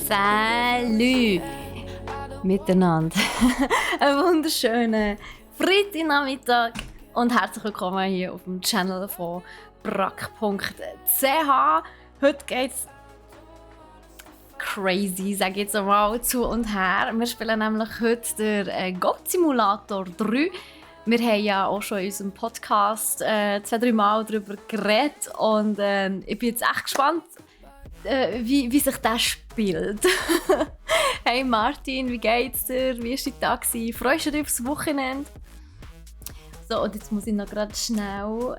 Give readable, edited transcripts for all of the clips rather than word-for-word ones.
Salut miteinander. Einen wunderschönen Freitagnachmittag und herzlich willkommen hier auf dem Channel von brack.ch. Heute geht's crazy, sage ich jetzt einmal, zu und her. Wir spielen nämlich heute den Goat Simulator 3. Wir haben ja auch schon in unserem Podcast 2-3 Mal darüber geredet und ich bin jetzt echt gespannt, wie sich das spielt. Hey Martin, wie geht's dir? Wie war dein Tag? Freust du dich aufs Wochenende? So, und jetzt muss ich noch gerade schnell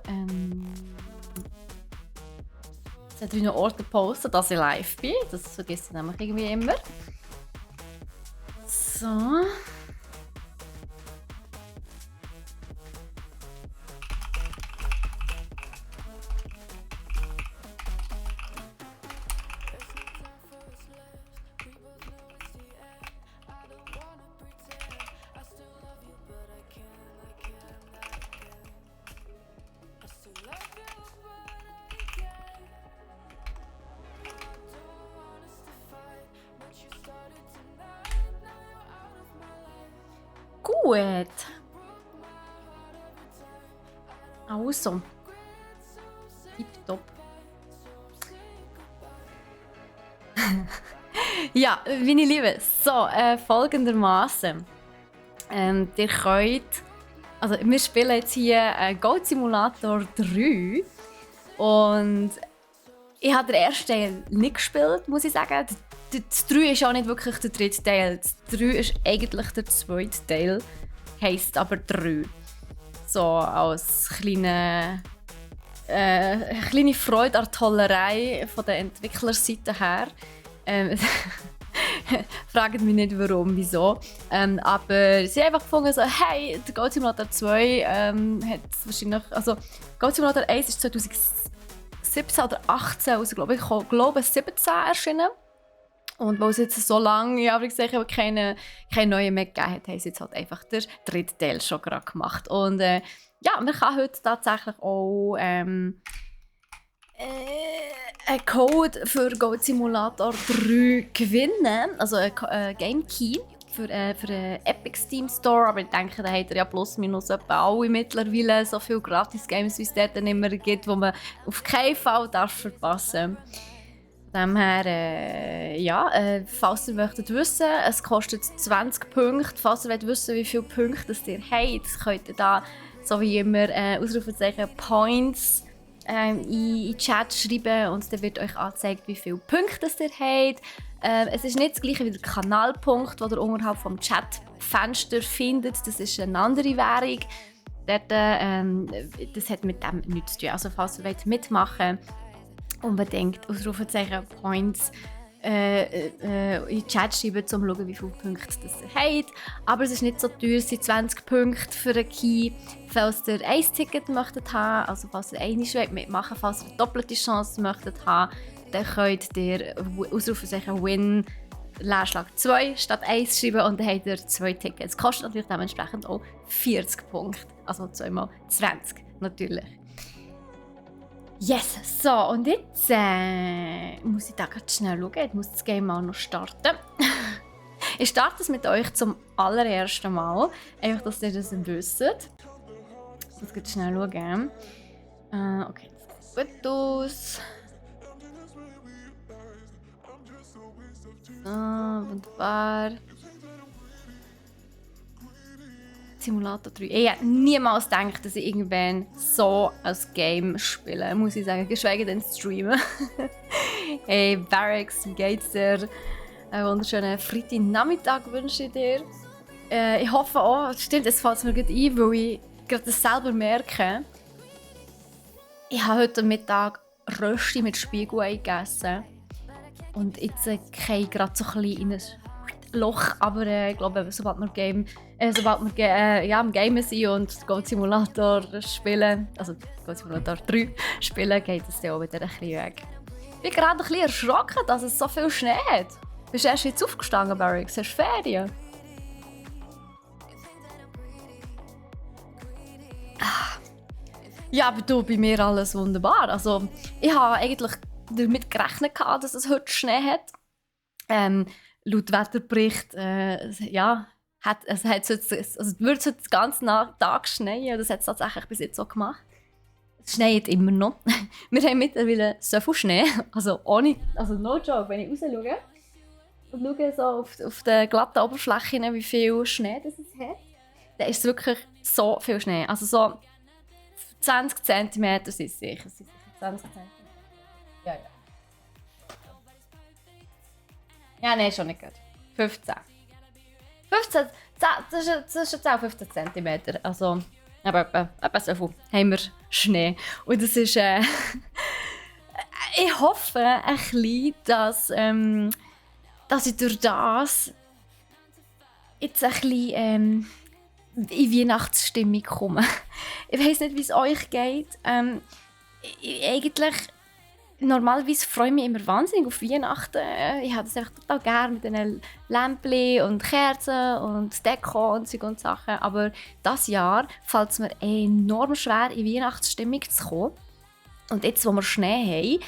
2-3 Orte posten, dass ich live bin. Das vergisst ich nämlich irgendwie immer. So. Gut. Also. Tipptopp. Ja, meine Lieben, so, folgendermaßen. Ihr könnt. Also, wir spielen jetzt hier Goat Simulator 3. Und ich habe den ersten Teil nicht gespielt, muss ich sagen. Das 3 ist auch nicht wirklich der dritte Teil. Das 3 ist eigentlich der zweite Teil, heisst aber 3. So als kleine Freude an der Tollerei von der Entwicklerseite her. Fragt mich nicht warum, wieso. Aber sie haben einfach gefunden, so, hey, der Goat Simulator 2 hat wahrscheinlich. Also, Goat Simulator 1 ist 2017 oder 2018, also ich glaube 17 erschienen. Und weil es jetzt so lange, ja, wie gesagt, keine neuen mehr gegeben hat, haben sie jetzt halt einfach den dritten Teil schon gerade gemacht. Und ja, man kann heute tatsächlich auch einen Code für Goat Simulator 3 gewinnen. Also einen Game Key für den Epic Steam Store. Aber ich denke, da hat er ja plus minus etwa alle mittlerweile so viele Gratis-Games, wie es dort dann immer gibt, die man auf keinen Fall verpassen darf. Von dem her, falls ihr möchtet wissen, es kostet 20 Punkte. Falls ihr wollt wissen, wie viele Punkte ihr habt, könnt ihr da, so wie immer, Ausrufezeichen Points in den Chat schreiben und dann wird euch angezeigt, wie viele Punkte ihr habt. Es ist nicht das gleiche wie der Kanalpunkt, den ihr unterhalb vom Chatfenster findet. Das ist eine andere Währung. Dort, das hat mit dem nichts zu tun. Also falls ihr wollt mitmachen wollt, unbedingt Ausrufezeichen Points in den Chat schreiben, um zu schauen, wie viele Punkte das ihr habt. Aber es ist nicht so teuer, es sind 20 Punkte für einen Key. Falls ihr ein Ticket möchtet haben, also falls ihr einmal mitmachen wollt, falls ihr eine doppelte Chance möchtet haben, dann könnt ihr Ausrufezeichen Win /2 statt 1 schreiben und dann habt ihr 2 Tickets. Es kostet natürlich dementsprechend auch 40 Punkte, also 2 mal 20 natürlich. Yes, so und jetzt muss ich da ganz schnell schauen, ich muss das Game auch noch starten. Ich starte es mit euch zum allerersten Mal, einfach, dass ihr das wisst. Ich muss ganz schnell schauen. Okay, das sieht gut aus. So, wunderbar. Simulator 3. Ich hätte niemals gedacht, dass ich irgendwann so ein Game spiele, muss ich sagen. Geschweige denn streamen. Hey Barracks, wie geht's dir? Einen wunderschönen Freitagnachmittag wünsche ich dir. Ich hoffe auch, stimmt, es fällt mir gerade ein, weil ich gerade das selber merke. Ich habe heute Mittag Rösti mit Spiegelei gegessen. Und jetzt gehe ich gerade so ein bisschen in ein Loch, aber ich glaube, sobald wir am Gamen sind und Goat Simulator spielen, also Goat Simulator 3 spielen, geht es dann auch wieder ein bisschen weg. Ich bin gerade ein bisschen erschrocken, dass es so viel Schnee hat. Bist du erst jetzt aufgestanden, Barracks? Hast du Ferien? Ja, aber du, bei mir alles wunderbar. Also, ich habe eigentlich damit gerechnet, dass es heute Schnee hat. Ähm, laut Wetterbericht ja, würde es heute den ganzen Tag schneien. Das hat es tatsächlich bis jetzt so gemacht. Es schneit immer noch. Wir haben mittlerweile so viel Schnee. Also, no joke, wenn ich raus schaue und schaue so auf der glatten Oberfläche, wie viel Schnee das es hat, dann ist es wirklich so viel Schnee. Also so 20 cm sind es sicher. 20 cm. Ja, ja. Ja, nein, schon nicht gut. 15. 15, zwischen 10 und 15 cm. Also, aber etwa so viel haben wir Schnee. Und das ist... ich hoffe ein bisschen, dass ich durch das jetzt ein bisschen in Weihnachtsstimmung komme. Ich weiss nicht, wie es euch geht. Eigentlich... Normalerweise freue ich mich immer wahnsinnig auf Weihnachten. Ich habe das einfach total gerne mit diesen Lämpchen und Kerzen und Deko und Zeug und Sachen. Aber dieses Jahr fällt es mir enorm schwer, in Weihnachtsstimmung zu kommen. Und jetzt, wo wir Schnee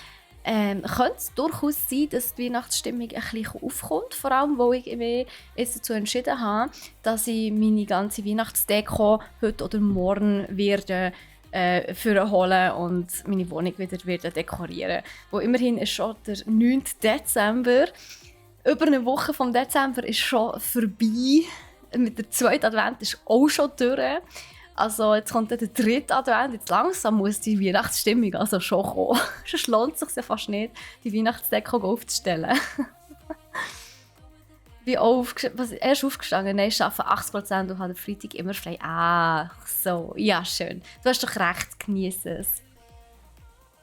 haben, könnte es durchaus sein, dass die Weihnachtsstimmung ein bisschen aufkommt. Vor allem, weil ich mich jetzt dazu entschieden habe, dass ich meine ganze Weihnachtsdeko heute oder morgen werde holen und meine Wohnung wieder dekorieren. Wo immerhin ist schon der 9. Dezember. Über eine Woche vom Dezember ist schon vorbei. Mit der 2. Advent ist auch schon durch. Also jetzt kommt dann der 3. Advent. Jetzt langsam muss die Weihnachtsstimmung also schon kommen. Sonst lohnt es sich ja fast nicht, die Weihnachtsdeko aufzustellen. Ich bin erst aufgestanden, nein, ich arbeite 80% und habe Freitag immer frei. Ach so, ja schön. Du hast doch recht, genieße es.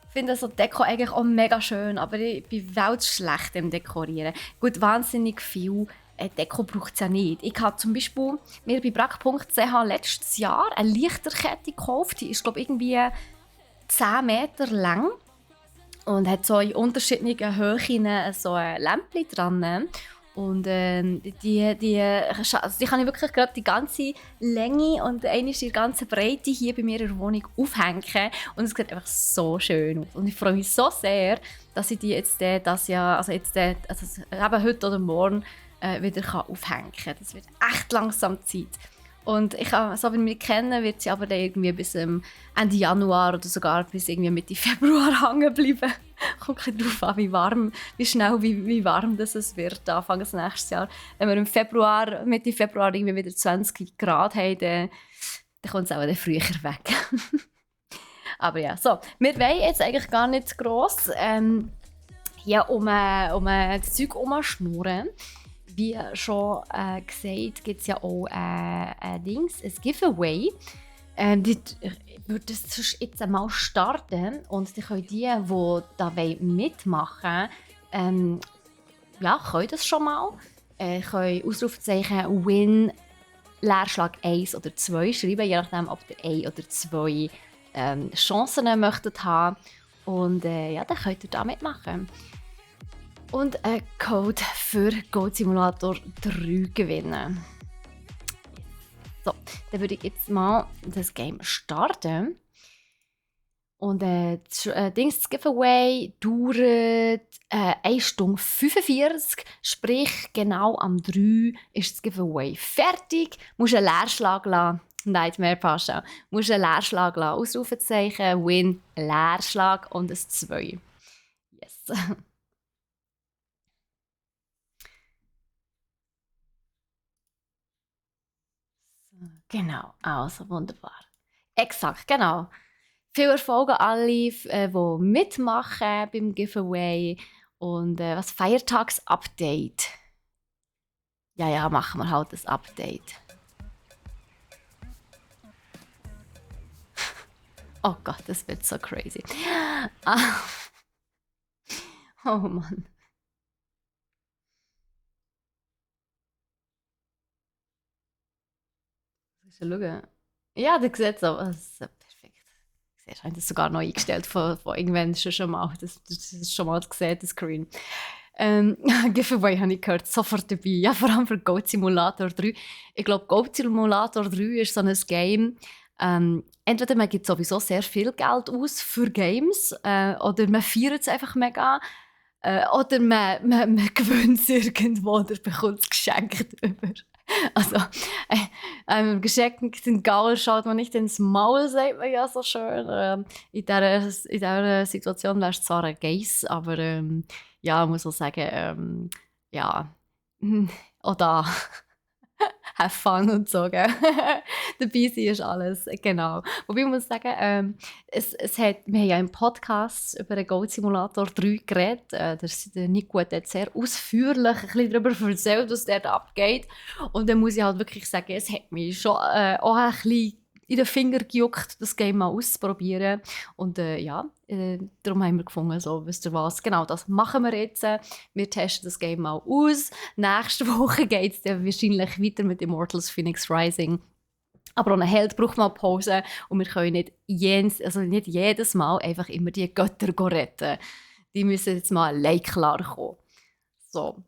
Ich finde so Deko eigentlich auch mega schön, aber ich bin weltschlecht im Dekorieren. Gut, wahnsinnig viel Deko braucht es ja nicht. Ich habe zum Beispiel mir bei brack.ch letztes Jahr eine Lichterkette gekauft. Die ist, glaube ich, irgendwie 10 Meter lang und hat so in unterschiedlichen Höhen so ein Lämpchen dran. Und die kann ich wirklich gerade die ganze Länge und die ganze Breite hier bei mir in der Wohnung aufhängen. Und es sieht einfach so schön aus. Und ich freue mich so sehr, dass ich die jetzt eben heute oder morgen wieder aufhängen kann. Das wird echt langsam Zeit. Und so wie wir mich kennen, wird sie aber dann irgendwie bis Ende Januar oder sogar bis irgendwie Mitte Februar hängen bleiben. Kommt ein bisschen darauf an, wie warm das wird, Anfang des nächsten Jahr. Wenn wir Mitte Februar irgendwie wieder 20 Grad haben, dann kommt es auch dann früher weg. Aber ja, so. Wir wollen jetzt eigentlich gar nicht gross hier um das Zeug herumschnurren. Wie schon gesagt, gibt es ja auch ein Giveaway. Ich würde es jetzt einmal starten und die können da mitmachen wollen, können das schon mal. Können Ausrufezeichen Win Leerschlag 1 oder 2 schreiben, je nachdem, ob ihr 1 oder 2 Chancen möchtet haben. Und dann könnt ihr da mitmachen. Und einen Code für Goat Simulator 3 gewinnen. So, dann würde ich jetzt mal das Game starten. Und das Giveaway dauert 1 Stunde 45, sprich genau am 3 ist das Giveaway fertig. Du musst einen Leerschlag lassen. Nightmare Pascha. Du musst einen Leerschlag lassen. Ausrufezeichen, Win, Leerschlag und ein 2. Yes. Genau, also wunderbar. Exakt, genau. Viel Erfolg an alle, die mitmachen beim Giveaway. Und was Feiertags-Update. Ja, machen wir halt das Update. Oh Gott, das wird so crazy. Oh Mann. Schauen. Ja, der sieht so. Perfekt. Ich habe das sogar noch eingestellt von irgendwann schon mal. Das ist schon mal gesehen, das Screen. Giveaway habe ich gehört, sofort dabei. Ja, vor allem für Goat Simulator 3. Ich glaube, Goat Simulator 3 ist so ein Game. Entweder man gibt sowieso sehr viel Geld aus für Games oder man feiert es einfach mega. Oder man gewinnt es irgendwo oder bekommt es geschenkt über. Also, einem geschenkten Gaul schaut man nicht ins Maul, sagt man ja so schön. In dieser Situation wärst du zwar ein Geiss, aber ja, muss auch sagen, ja, auch da have fun und so, gell? Dabei sein ist alles, genau. Wobei ich muss sagen, wir haben ja im Podcast über den Goat Simulator 3 geredet. Der Nico hat dort sehr ausführlich ein bisschen darüber erzählt, was dort abgeht. Und dann muss ich halt wirklich sagen, es hat mich schon auch ein bisschen in den Finger gejuckt, das Game mal auszuprobieren. Und darum haben wir gefunden, so, wisst ihr was, genau das machen wir jetzt. Wir testen das Game mal aus. Nächste Woche geht es dann wahrscheinlich weiter mit Immortals Phoenix Rising. Aber ohne Held braucht man Pause und wir können nicht jedes Mal einfach immer die Götter retten. Die müssen jetzt mal allein klarkommen. So.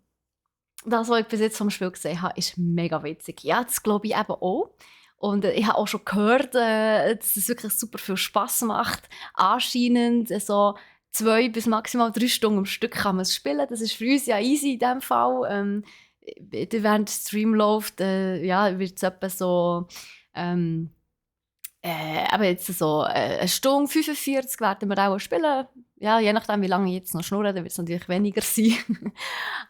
Das, was ich bis jetzt vom Spiel gesehen habe, ist mega witzig. Ja, das glaube ich eben auch. Und ich habe auch schon gehört, dass es wirklich super viel Spass macht. Anscheinend so 2 bis maximal 3 Stunden am Stück kann man es spielen. Das ist für uns ja easy in diesem Fall. Während der Stream läuft, wird es etwa so aber jetzt so eine Stunde 45 werden wir auch spielen. Ja, je nachdem, wie lange ich jetzt noch schnurre, dann wird es natürlich weniger sein.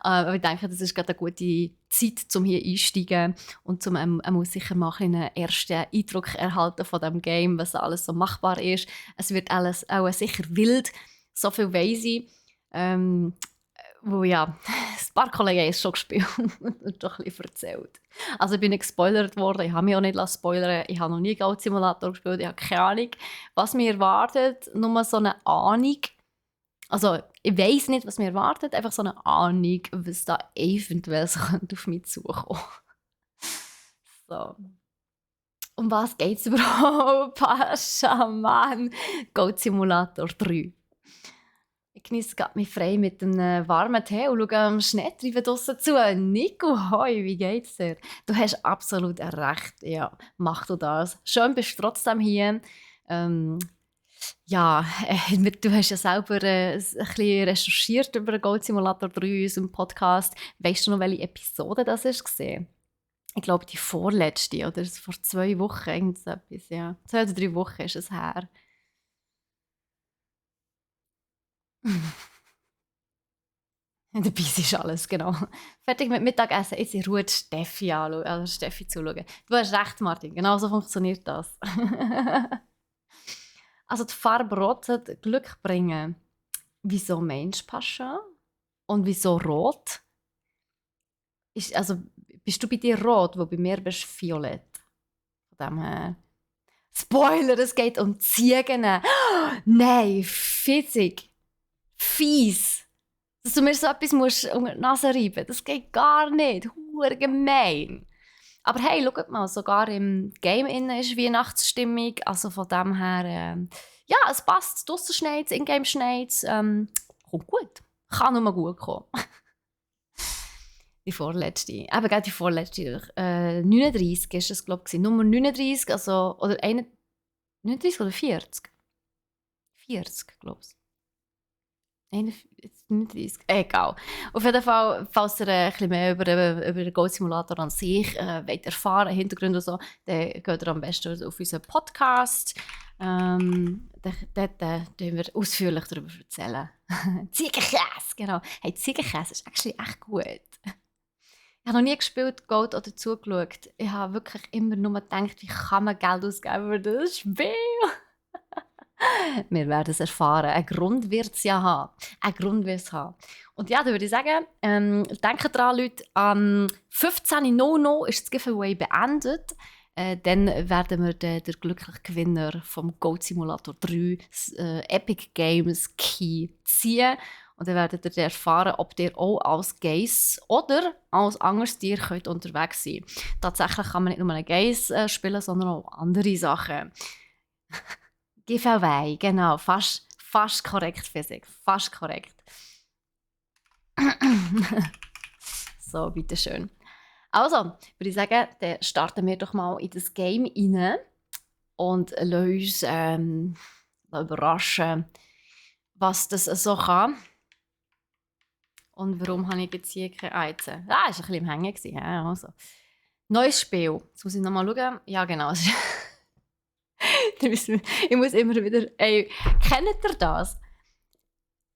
Aber ich denke, das ist gerade eine gute Zeit, um hier einzusteigen und man muss sicher mal einen ersten Eindruck erhalten von dem Game, was alles so machbar ist. Es wird alles auch sicher wild, so viel weiss ich. Wo ja, ein paar Kollegen haben es schon gespielt und doch ein bisschen erzählt. Also ich bin nicht gespoilert worden, ich habe mich auch nicht spoilern. Ich habe noch nie Goat Simulator gespielt, ich habe keine Ahnung, was mir erwartet. Nur so eine Ahnung. Also ich weiss nicht, was mir erwartet, einfach so eine Ahnung, was da eventuell so auf mich zukommt. So. Um was geht es überhaupt? Pascha, Mann. Goat Simulator 3. Ich genieße mich frei mit einem warmen Tee und schaue am Schneetreiben draussen zu. Nico, hoi, wie geht's dir? Du hast absolut recht. Ja, mach du das. Schön bist du trotzdem hier. Du hast ja selber ein bisschen recherchiert über Goat Simulator 3 in unserem Podcast. Weißt du noch, welche Episode das ist gesehen? Ich glaube, die vorletzte, oder vor 2 Wochen, irgendetwas, ja. 2 oder 3 Wochen ist es her. Dabei ist alles, genau. Fertig mit Mittagessen, jetzt in Ruhe die Steffi anschauen, also Steffi zuschauen. Du hast recht, Martin, genau so funktioniert das. Also die Farbe Rot sollte Glück bringen. Wieso meinst du, Pascha? Und wieso Rot? Bist du bei dir Rot, wo bei mir bist du Violett? Von dem her. Spoiler, es geht um Ziegen. Nein, fitzig. Fies. Dass du mir so etwas musst unter die Nase reiben, das geht gar nicht. Hure gemein. Aber hey, schaut mal, sogar im Game ist Weihnachtsstimmung. Also von dem her, ja, es passt. Draussen schneit es, in-game schneit es. Kommt gut. Kann nur gut kommen. Die vorletzte. Eben, gell, die vorletzte. 39 ist es, glaube ich. Nummer 39, also, oder 39 oder 40? 40, glaube ich. 39, egal. Auf jeden Fall, falls ihr ein bisschen mehr über den Goat Simulator an sich wollt erfahren, Hintergründe und so, dann geht ihr am besten auf unseren Podcast. Dort tun wir ausführlich darüber erzählen. Ziegenkäse, genau. Hey, Ziegenkäse ist actually echt gut. Ich habe noch nie gespielt, Goat oder zugeschaut. Ich habe wirklich immer nur gedacht, wie kann man Geld ausgeben für das Spiel? Wir werden es erfahren. Ein Grund wird es ja haben. Ein Grund wird es haben. Und ja, dann würde ich sagen, denkt dran, Leute, am 15.00 ist das Giveaway beendet. Dann werden wir den glücklichen Gewinner vom Goat Simulator 3 Epic Games Key ziehen. Und dann werdet ihr erfahren, ob ihr auch als Geiss oder als anderes Tier könnt unterwegs sein könnt. Tatsächlich kann man nicht nur einen Geiss spielen, sondern auch andere Sachen. Giveaway, genau. Fast korrekt, Physik. Fast korrekt. So, bitteschön. Also, würde ich sagen, dann starten wir doch mal in das Game rein und lassen uns überraschen, was das so kann. Und warum habe ich jetzt hier keine Eizen? Ah, ist ein bisschen im Hängen gewesen. Ja, also. Neues Spiel. Jetzt muss ich nochmal schauen. Ja, genau. Ich muss immer wieder... Ey, kennt ihr das?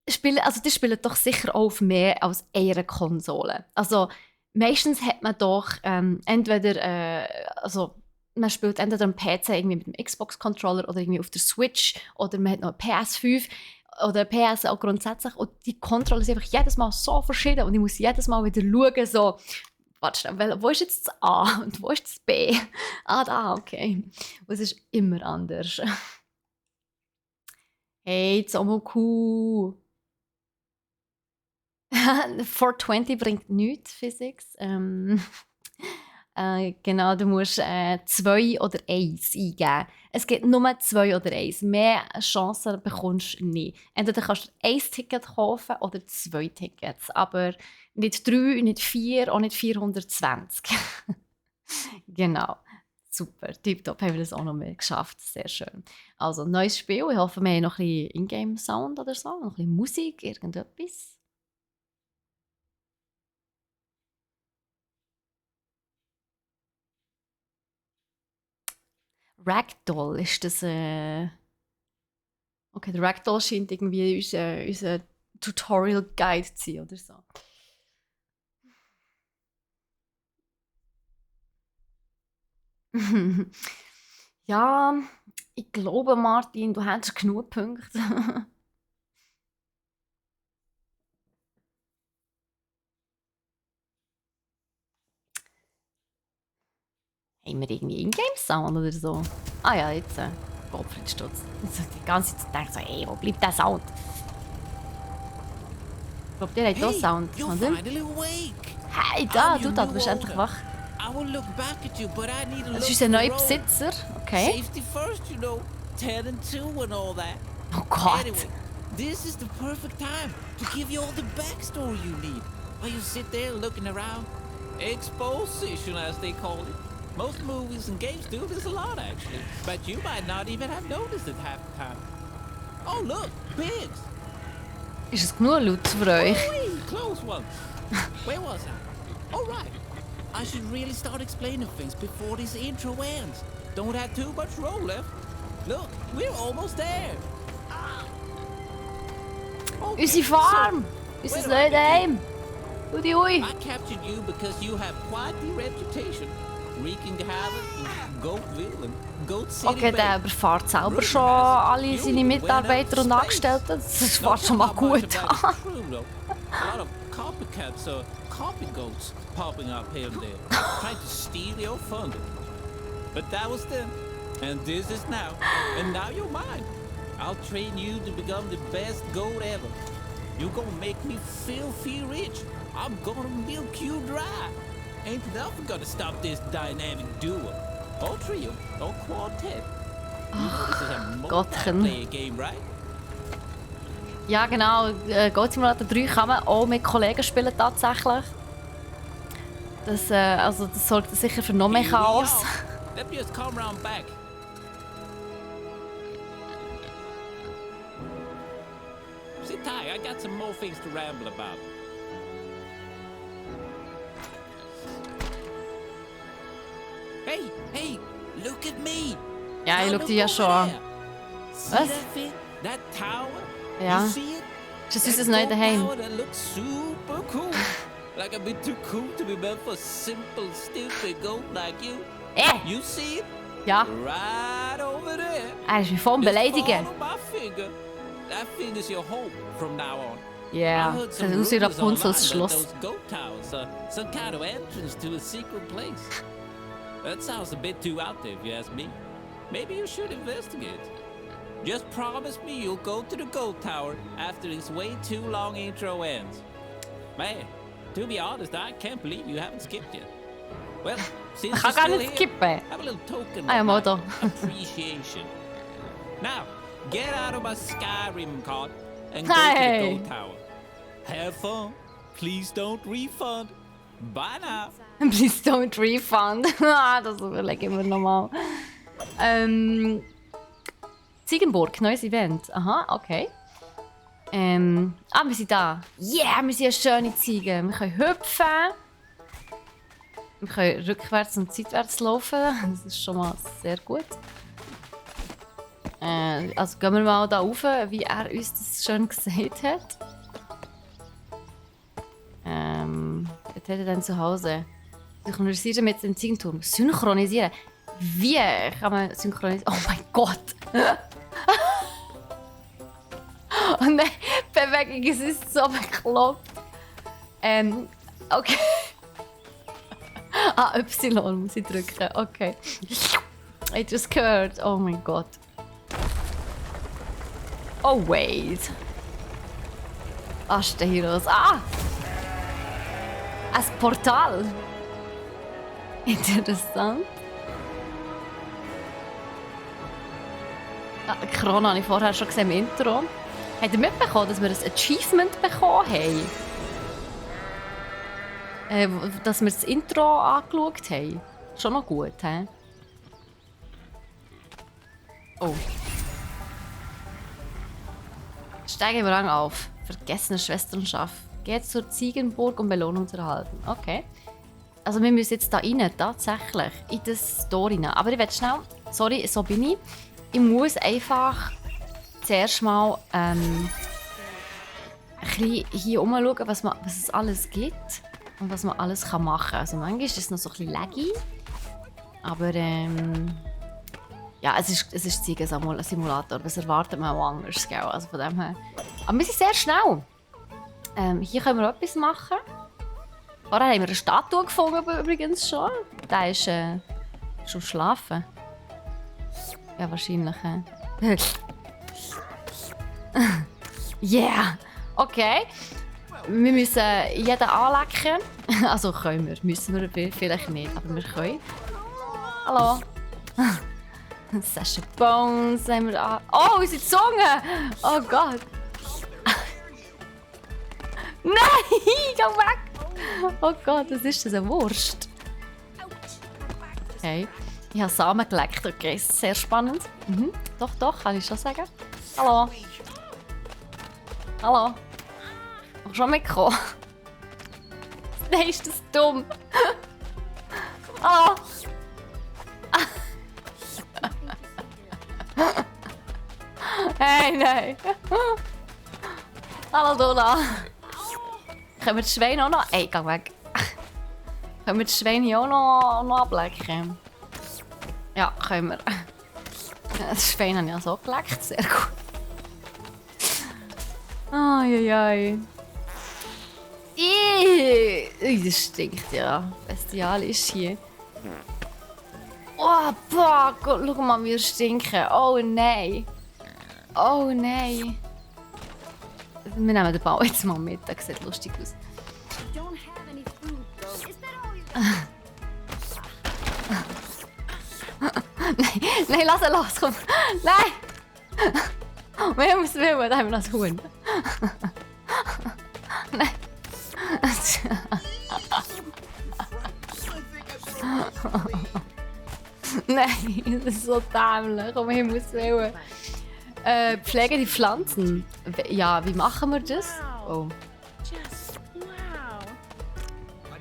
Die spielen doch sicher auch auf mehr als einer Konsole. Also, meistens hat man doch entweder... also, man spielt entweder am PC irgendwie mit dem Xbox-Controller oder irgendwie auf der Switch oder man hat noch eine PS5 oder PS auch grundsätzlich. Und die Controller sind einfach jedes Mal so verschieden und ich muss jedes Mal wieder schauen, so... Warte schnell, wo ist jetzt das A und wo ist das B? Ah, da, okay. Und es ist immer anders. Hey, Zomoku. 420 bringt nichts, Physics. Genau, du musst 2 oder 1 eingeben. Es gibt nur 2 oder 1. Mehr Chancen bekommst du nicht. Entweder kannst du 1 Ticket kaufen oder 2 Tickets. Aber nicht 3, nicht 4, auch nicht 420. Genau. Super, tipptopp, haben wir das auch noch mehr geschafft. Sehr schön. Also, neues Spiel. Ich hoffe, wir haben noch ein bisschen Ingame-Sound oder so, noch ein bisschen Musik, irgendetwas. Ragdoll, ist das... Okay, der Ragdoll scheint irgendwie unser Tutorial-Guide zu sein oder so. Ja, ich glaube, Martin, du hast genug Punkte. Haben wir irgendwie Ingame-Sound oder so? Ah ja, jetzt. Gottfried Stutz. Die ganze Zeit denkt so, ey, wo bleibt der Sound? Ich glaube, der hat auch Sound. Hey, du bist endlich wach. Das ist unser neuer Besitzer. Okay. Oh Gott. This is the perfect time to give you all the backstory you need. While you sit there looking around. Exposition, as they call it. Most movies and games do this a lot, actually. But you might not even have noticed it half the time. Oh, look, pigs! Ist es genug laut für euch? Wait, close one. Where was I? All right. I should really start explaining things before this intro ends. Don't have too much roll left. Look, we're almost there. Okay, Unsere Farm! so, Unser where do I neues Heim! begin? Ui. I captured you because you have quite the reputation. Wreaking havoc in Goatville and Goat City. Okay, der Bay. überfährt selber schon alle seine Mitarbeiter und Angestellten. Das war schon mal gut. A lot of copycats or copy goats popping up here and there, trying to steal your thunder. But that was then, and this is now, and now you're mine. I'll train you to become the best goat ever. You're gonna make me filthy rich. I'm gonna milk you dry. Ain't nothing gonna stop this dynamic duo. Or trio, or quartet. This is a Gottchen. multiplayer game, right? Ja, genau. Goat Simulator 3 kann man auch mit Kollegen spielen, tatsächlich. Das sorgt sicher für noch mehr Here we Chaos. are. Let me just come round back. Sit tight, I got some more things to ramble about. Hey, look at me. Ja, ich Now schau look dich ja over schon an. there. See Was? that thing? That tower? Ja. You see it? Das ist That unser neues gold Heim. tower that looks super cool. Like a bit too cool to be meant for simple, stupid goat like you. You see it? Ja, Right over there. er ist mich voll am Just Beleidigen. follow my finger. That thing is your home from now on. Ja, I heard das some sieht aus wie rumors Rapunzels online that Schloss. those goat towers are some kind of entrance to a secret place. That sounds a bit too out there if you ask me. Maybe you should investigate. Just promise me you'll go to the goat tower after this way too long intro ends. Man, to be honest, I can't believe you haven't skipped yet. Well, since Ich you're kann gar still nicht here, skippen. have a little token Ah ja, of mal my da. appreciation. Now, get out of my Skyrim cart and go Hey. to the goat tower. Have fun. Please don't refund. Bye now. Please don't refund. Das überlege ich mir nochmal. Ziegenburg, neues Event. Aha, okay. Wir sind da. Yeah, wir sind eine schöne Ziege. Wir können hüpfen. Wir können rückwärts und seitwärts laufen. Das ist schon mal sehr gut. Also gehen wir mal da rauf, wie er uns das schön gesagt hat. Was hat er denn zu Hause? Synchronisieren mit dem Ziegenturm. Synchronisieren? Wie kann man synchronisieren? Oh mein Gott! Oh nein, Bewegung, es ist so bekloppt. Okay. Y muss ich drücken. Okay. I just gehört. Oh mein Gott. Oh wait. Was ist denn hier los? Ein Portal. Interessant. Krone habe ich vorher schon gesehen im Intro. Habt ihr mitbekommen, dass wir ein Achievement bekommen haben? Dass wir das Intro angeschaut haben. Schon noch gut, hä? Oh. Steigen wir lang auf. Vergessene Schwesternschaft. Geht zur Ziegenburg, um Belohnung zu erhalten. Okay. Also wir müssen jetzt da rein, tatsächlich. In das Story rein. Aber ich will schnell... Sorry, so bin ich. Ich muss einfach zuerst mal ein bisschen hier umschauen, was es alles gibt. Und was man alles machen kann. Also manchmal ist es noch so ein bisschen laggy. Aber ja, es ist Ziegen-Simulator. Das erwartet man auch anders, gell? Also von dem her. Aber wir sind sehr schnell. Hier können wir etwas machen. Vorher haben wir eine Statue gefunden übrigens schon. Der ist schon schlafen. Ja, wahrscheinlich. Yeah! Okay. Wir müssen jeden anlecken. Also können wir. Müssen wir vielleicht nicht, aber wir können. Hallo. Sasha Bones haben wir an. Oh, unsere Zunge! Oh Gott! Nein! Geh weg! Oh Gott, was ist das? Eine Wurst? Okay. Ich habe Samen geleckt. Okay, sehr spannend. Mhm. Doch, kann ich schon sagen. Hallo. Hallo. Auch schon mitgekommen? Nein, ist das dumm. Hallo. Hey, nein. Hallo, Donna. Können wir das Schwein auch noch... Ey, geh weg. Können wir das Schwein hier auch noch ablecken? Ja, können wir. Das Schwein habe ich ja so geleckt. Sehr gut. Ai. Das stinkt ja. Bestialisch hier. Oh, boah. Schau mal, wie wir stinken. Oh nein. Oh nein. Wir nehmen den Ball jetzt mal mit. Das sieht lustig aus. Nein, lass ihn los, komm. Nein! Wir müssen willen, da haben wir noch das Huhn. Nein. Nein, das ist so dämlich. Komm, ich muss willen. Pflege die Pflanzen. Ja, wie machen wir das? Oh.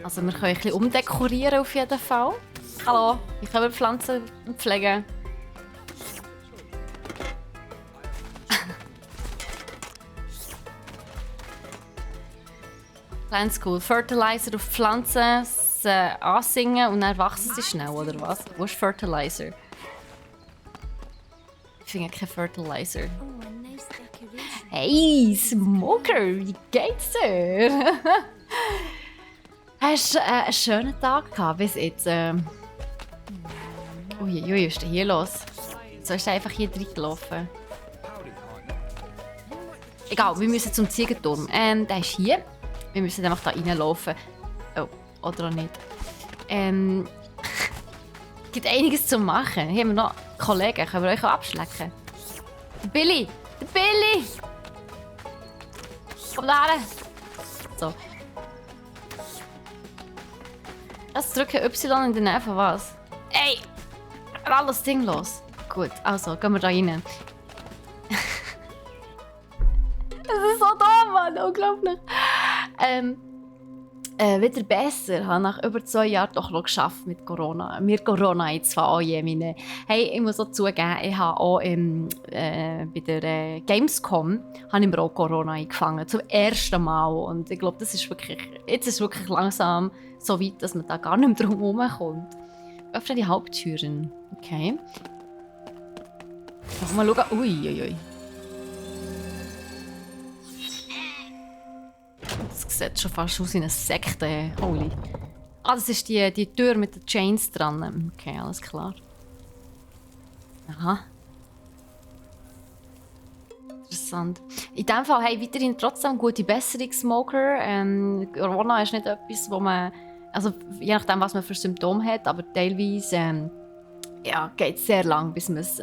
Also wir können ein bisschen umdekorieren auf jeden Fall. Hallo, wie können wir Pflanzen pflegen? Plant School. Fertilizer auf Pflanzen ansingen und dann wachsen sie schnell, oder was? Wo ist Fertilizer? Ich finde keinen Fertilizer. Hey, Smoker, wie geht's dir? Hast du einen schönen Tag gehabt bis jetzt? Ui, was ist denn hier los? So ist einfach hier reingelaufen. Egal, wir müssen zum Ziegenturm. Der ist hier. Wir müssen einfach da reinlaufen. Oh, oder auch nicht. Es gibt einiges zu machen. Hier haben wir noch Kollegen. Können wir euch auch abschlecken? Der Billy! Der Billy! Komm da her! So. Jetzt drücke Y in der Nähe von was? Ey! Alles Ding los. Gut, also gehen wir da rein. Das ist so unglaublich. Wieder besser. Ich habe nach über 2 Jahren doch noch geschafft mit Corona. Mir Corona jetzt zwar auch jemine. Hey, ich muss auch zugeben, ich habe auch bei der Gamescom habe ich mir auch Corona eingefangen. Zum ersten Mal. Und ich glaube, jetzt ist es wirklich langsam so weit, dass man da gar nicht mehr drum herumkommt. Öffne die Haupttüren. Okay. Mal schauen. Uiuiui. Das sieht schon fast aus wie eine Sekte. Holy. Ah, das ist die Tür mit den Chains dran. Okay, alles klar. Aha. Interessant. In diesem Fall haben weiterhin trotzdem gute Besserung, Smoker. Corona ist nicht etwas, wo man... Also, je nachdem, was man für Symptome hat, aber teilweise ja, geht es sehr lang, bis man es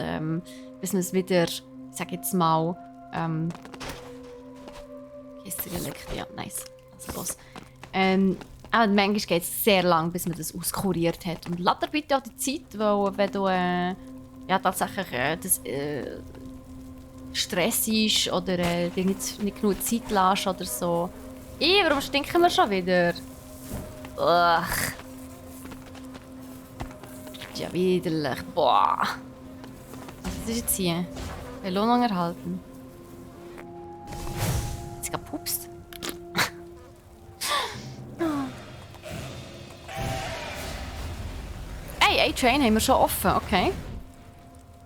wieder, ich sage jetzt mal, ja, nice. Also los. Aber manchmal geht es sehr lang, bis man das auskuriert hat. Und lass dir bitte auch die Zeit, weil wenn du ja, tatsächlich Stress ist oder dir nicht genug Zeit lässt oder so. Warum stinken wir schon wieder? Ugh. Ja, widerlich. Boah. Was ist jetzt hier? Belohnung erhalten. Ist gepupst. Hey, A-Train haben wir schon offen, okay.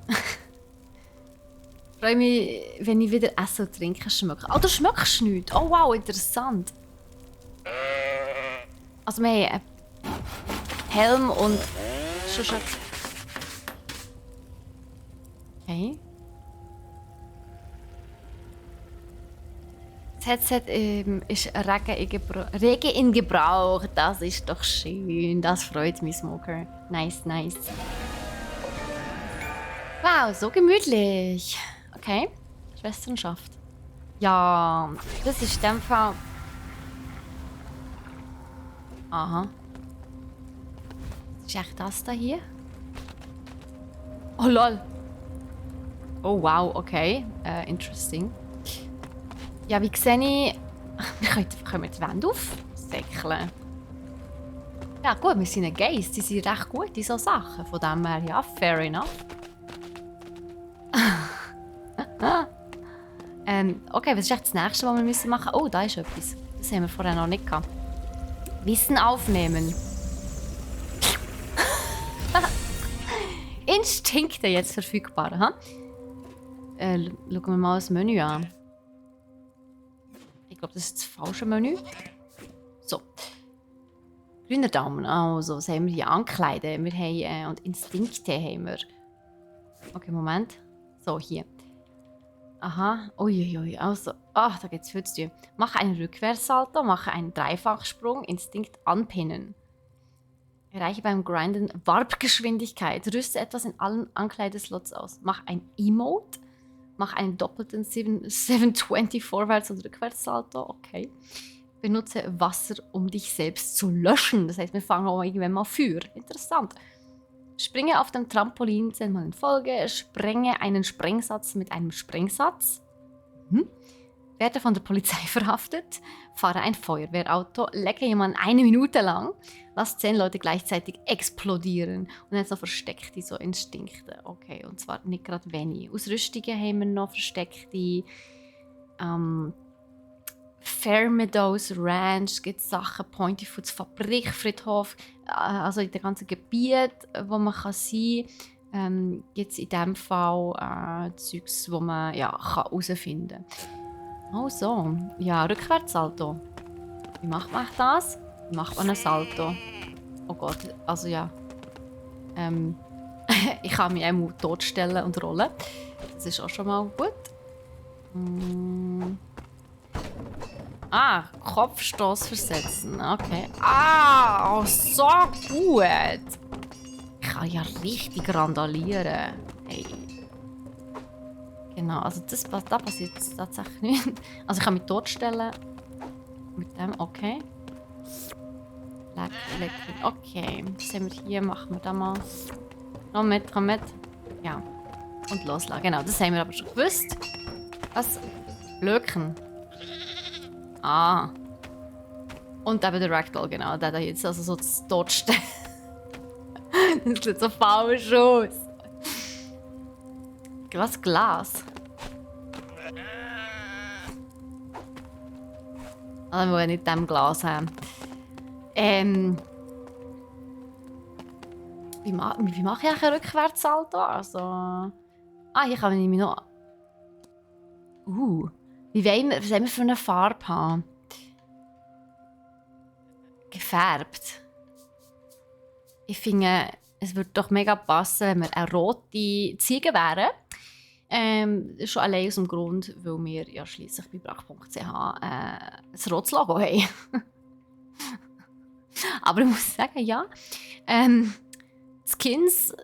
Ich freue mich, wenn ich wieder Essen und Trinken schmecke. Oh, du schmeckst nichts. Oh wow, interessant. Also wir haben Helm und... Okay. Das Headset ist rege in Gebrauch. Das ist doch schön. Das freut mich, Smoker. Nice, nice. Wow, so gemütlich. Okay. Schwesternschaft. Ja, das ist in dem Fall... Aha. Ist echt das da hier? Oh lol. Oh wow, okay. Interesting. Ja, wie sehe ich... Können wir die Wände aufsäckeln? Ja gut, wir sind ein Geist. Die sind recht gut in solchen Sachen. Von dem her, ja, fair enough. Okay, was ist echt das Nächste, was wir machen müssen? Oh, da ist etwas. Das haben wir vorher noch nicht gehabt. Wissen aufnehmen. Instinkte jetzt verfügbar. Ha? Schauen wir mal das Menü an. Ich glaube, das ist das falsche Menü. So. Grüner Daumen. Also, was haben wir hier? Ankleiden. Wir haben, und Instinkte haben wir. Okay, Moment. So, hier. Aha. Uiuiui. Also, ach, da geht's viel zu tun. Mache einen Rückwärtssalto, mache einen Dreifachsprung, Instinkt anpinnen. Erreiche beim Grinden Warpgeschwindigkeit. Rüste etwas in allen Ankleideslots aus. Mach ein Emote. Mach einen doppelten 720 Vorwärts- und Rückwärtssalto. Okay. Benutze Wasser, um dich selbst zu löschen. Das heißt, wir fangen auch irgendwann mal Feuer. Interessant. Springe auf dem Trampolin 10-mal in Folge. Sprenge einen Sprengsatz mit einem Sprengsatz. Werde von der Polizei verhaftet. Fahre ein Feuerwehrauto. Lecke jemanden 1 Minute lang. Lass 10 Leute gleichzeitig explodieren. Und jetzt noch versteckte so Instinkte. Okay, und zwar nicht gerade wenig. Ausrüstungen haben wir noch versteckte. Fair Meadows Ranch gibt Sachen. Pointy Foods Fabrik, Friedhof. Also in dem ganzen Gebiet, wo man sein kann, gibt es in diesem Fall Zeugs, wo man ja, herausfinden kann. Oh so. Ja, Rückwärtssalto. Wie macht man das? Wie macht man ein Salto? Oh Gott, also ja. Ich kann mich einmal totstellen und rollen. Das ist auch schon mal gut. Kopfstoß versetzen. Okay. Oh, so gut. Ich kann ja richtig randalieren. Hey. Genau, also da passiert tatsächlich nicht. Also ich kann mich totstellen. Mit dem, okay. Lecker. Okay, was haben wir hier? Machen wir da mal. Komm mit. Ja. Und loslassen. Genau, das haben wir aber schon gewusst. Was? Blöken. Ah. Und eben der Ragdoll, genau. Der da jetzt also so das Totste. Das sieht so falsch aus. Was Glas? Also wir wollen nicht diesem Glas haben. Wie mache ich eigentlich einen Rückwärtssalto? Also... hier kann ich nämlich noch... was wollen wir für eine Farbe haben? Gefärbt. Ich finde, es würde doch mega passen, wenn wir eine rote Ziege wären. Schon allein aus dem Grund, weil wir ja schliesslich bei brach.ch ein rotes Logo haben. Aber ich muss sagen, ja. Die Skins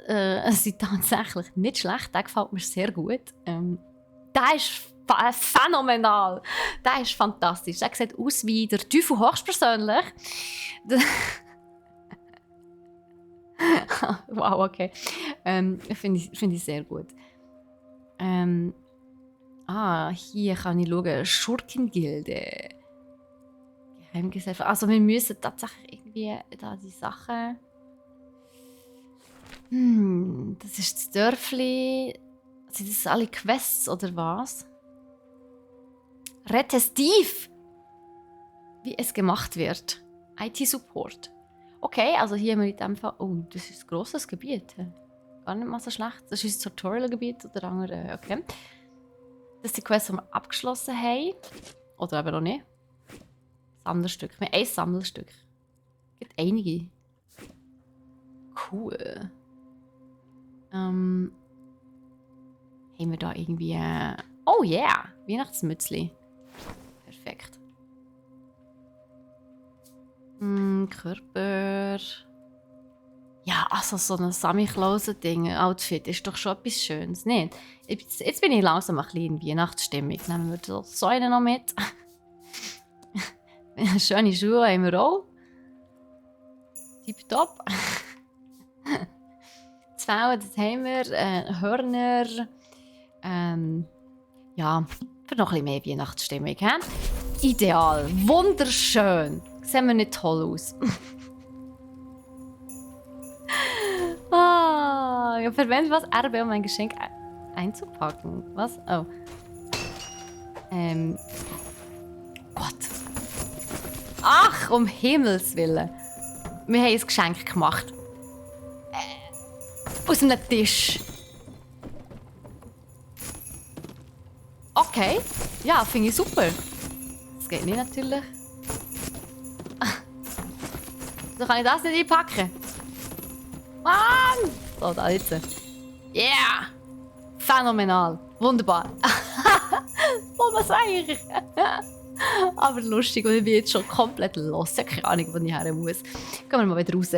sind tatsächlich nicht schlecht. Der gefällt mir sehr gut. Der ist phänomenal. Der ist fantastisch. Der sieht aus wie der Teufel höchstpersönlich. Wow, okay. Finde ich sehr gut. Hier kann ich schauen. Schurkengilde. Geheimgesellschaft. Also wir müssen tatsächlich irgendwie da die Sachen... das ist das Dörfli. Sind das alle Quests oder was? Rette Steve! Wie es gemacht wird. IT-Support. Okay, also hier haben wir in dem Fall... Oh, das ist ein grosses Gebiet. Gar nicht mal so schlecht. Das ist ein Tutorial-Gebiet oder andere. Okay. Das ist die Quest, die wir abgeschlossen haben. Oder eben noch nicht. Sammlerstück. Wir haben ein Sammlerstück. Es gibt einige. Cool. Haben wir da irgendwie... Oh yeah! Weihnachtsmützli. Perfekt. Körper... Ja, also so ein Sammy-Klausen-Ding-Outfit ist doch schon etwas Schönes, nicht? Jetzt bin ich langsam ein bisschen in Weihnachtsstimmung. Nehmen wir so einen noch mit. Schöne Schuhe haben wir auch. Tipptopp. Zwei, das haben wir. Hörner. Ja, für noch ein bisschen mehr Weihnachtsstimmung. He? Ideal. Wunderschön. Sehen wir nicht toll aus. Ja, verwendet was RB, um mein Geschenk einzupacken. Was? Oh. Gott. Ach, um Himmels Willen. Wir haben ein Geschenk gemacht. Aus einem Tisch. Okay. Ja, finde ich super. Das geht nicht natürlich. So kann ich das nicht einpacken. Mann! So, da jetzt. Yeah! Phänomenal. Wunderbar. Was eigentlich? Aber lustig, und ich bin jetzt schon komplett los. Ich habe keine Ahnung, wo ich her muss. Gehen wir mal wieder raus.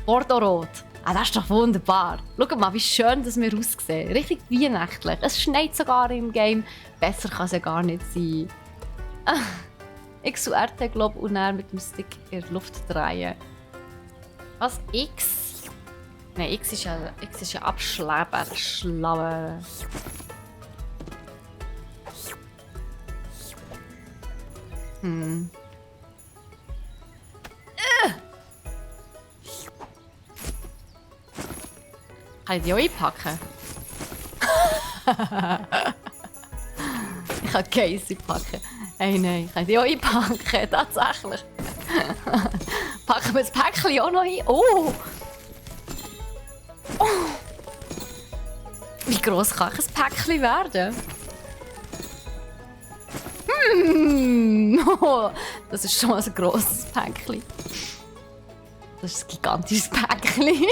Bordeaux-Rot. Das ist doch wunderbar. Schaut mal, wie schön dass wir aussehen. Richtig weihnachtlich. Es schneit sogar im Game. Besser kann es ja gar nicht sein. X und RT, glaube ich, und dann mit dem Stick in der Luft drehen. Was? X? Nein, X ist ja abschleppen. Schlauen. Kann ich die auch einpacken? Ich kann Casey packen. Hey, nein, kann ich die auch einpacken? Tatsächlich. Packen wir das Päckchen auch noch ein? Oh! Oh! Wie gross kann ein Päckchen werden? Oh, das ist schon ein grosses Päckchen. Das ist ein gigantisches Päckchen.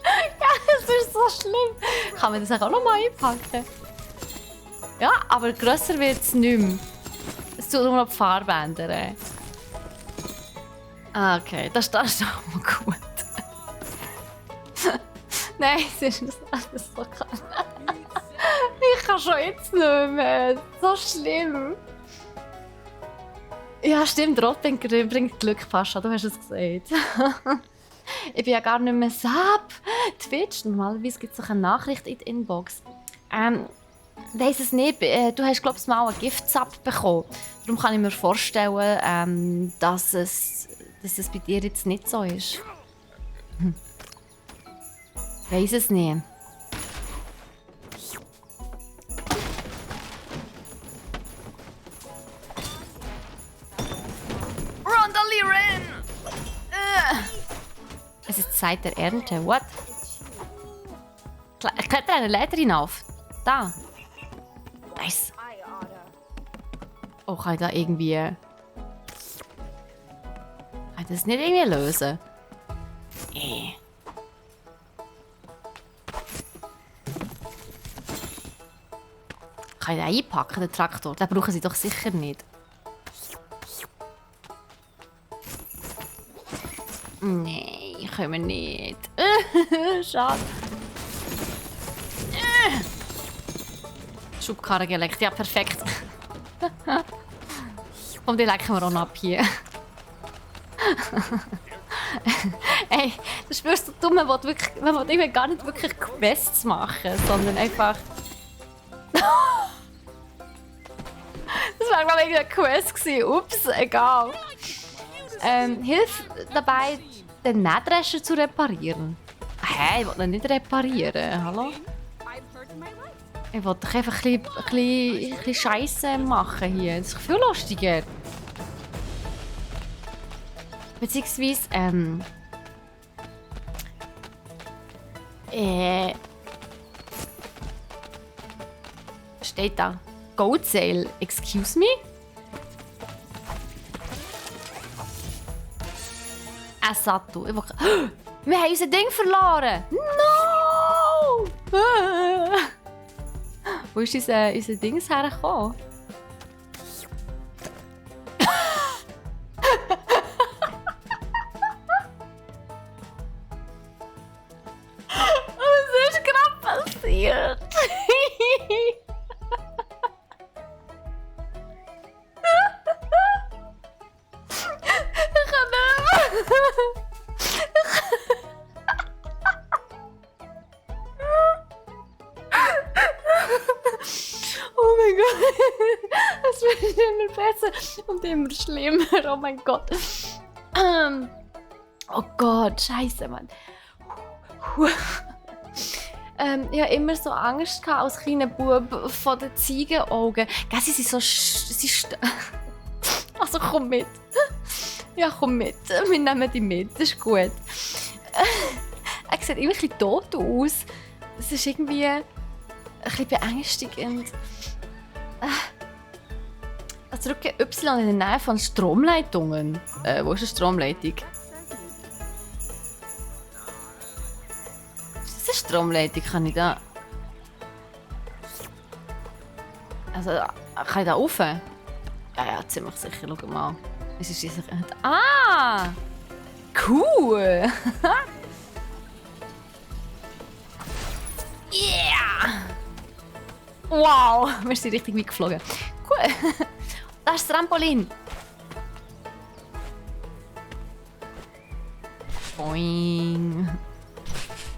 Ja, das ist so schlimm. Kann man das auch noch mal einpacken? Ja, aber grösser wird es nicht mehr. Es tut nur noch die Farbe ändern. Okay, das ist auch mal gut. Nein, es ist alles so klar. Ich kann schon jetzt nicht mehr. So schlimm. Ja, stimmt, Rot bringt Glück, Pascha, du hast es gesagt. Ich bin ja gar nicht mehr Sab. Twitch, normalerweise gibt es doch eine Nachricht in die Inbox. Weiss es nicht. Du hast, glaube ich, mal einen Giftzap bekommen. Darum kann ich mir vorstellen, dass es bei dir jetzt nicht so ist. Weiss es nicht. Rondolieren! Es ist Zeit der Ernte. What? Kletter eine Leiter hinauf. Da. Nice. Oh, kann ich da irgendwie... Kann ich das nicht irgendwie lösen? Kann ich den einpacken, den Traktor? Den brauchen sie doch sicher nicht. Nein, können wir nicht. Schade. Schubkarre geleckt. Ja, perfekt. Komm, die lecken wir auch noch ab hier. Ey, das spürst du dumm, man will gar nicht wirklich Quests machen, sondern einfach... Das war, glaube ich, eine Quest gewesen. Ups, egal. Hilf dabei, den Mähdrescher zu reparieren. Hä, ich will ihn nicht reparieren. Hallo? Ich wollte doch einfach ein bisschen Scheiße machen hier. Das ist viel lustiger. Beziehungsweise, steht da. Goat Sale, excuse me? Sato. Wir haben unser Ding verloren! No! Wo ist unser Ding hergekommen? Was ist gerade passiert? Oh mein Gott, es wird immer besser und immer schlimmer. Oh mein Gott. Oh Gott, Scheiße, Mann. Ich hatte immer so Angst als kleiner Bub vor den Ziegenaugen. Gell, sie sind so... Also komm mit. Ja, komm mit. Wir nehmen dich mit, das ist gut. Er sieht immer ein bisschen tot aus. Das ist irgendwie ein bisschen beängstigend. Also drücke Y in der Nähe von Stromleitungen. Wo ist eine Stromleitung? Ist das eine Stromleitung? Kann ich da... Also, kann ich da rauf? Ja, ziemlich sicher. Schau mal. Es ist sicher... Ah! Cool! Yeah! Wow! Wir sind richtig mitgeflogen. Cool! Das ist das Trampolin. Boing.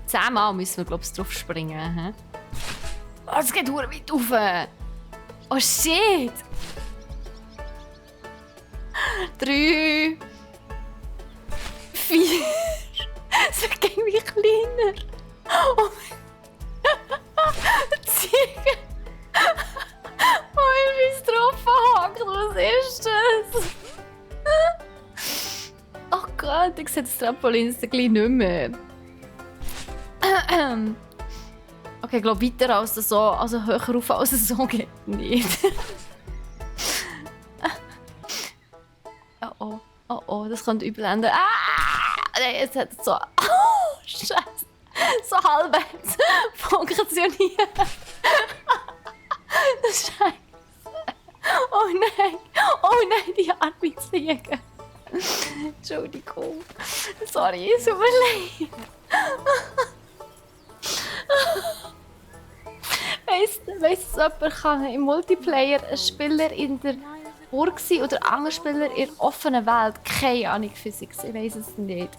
10-mal müssen wir, glaube ich, drauf springen. Oh, es geht verdammt weit rauf. Oh shit! 3, 4. Es wird irgendwie kleiner. Oh mein Gott. Ziege. Oh, ich bin drauf verhakt. Was ist das? Oh Gott, ich sehe das Trampolin gleich nicht mehr. Okay, ich glaube, weiter als so, also höher rauf als so geht nicht. Oh, oh, oh, das könnte übel enden. Nein, es hat so... Oh, Scheiße. So halbwegs funktioniert. Scheiße. Oh nein. Oh nein, die arme Ziege. Entschuldigung. Sorry, es tut mir leid. Weißt du, jemand kann im Multiplayer ein Spieler in der Burg sein oder ein anderer Spieler in der offenen Welt? Keine Ahnung, Physik, ich weiß es nicht.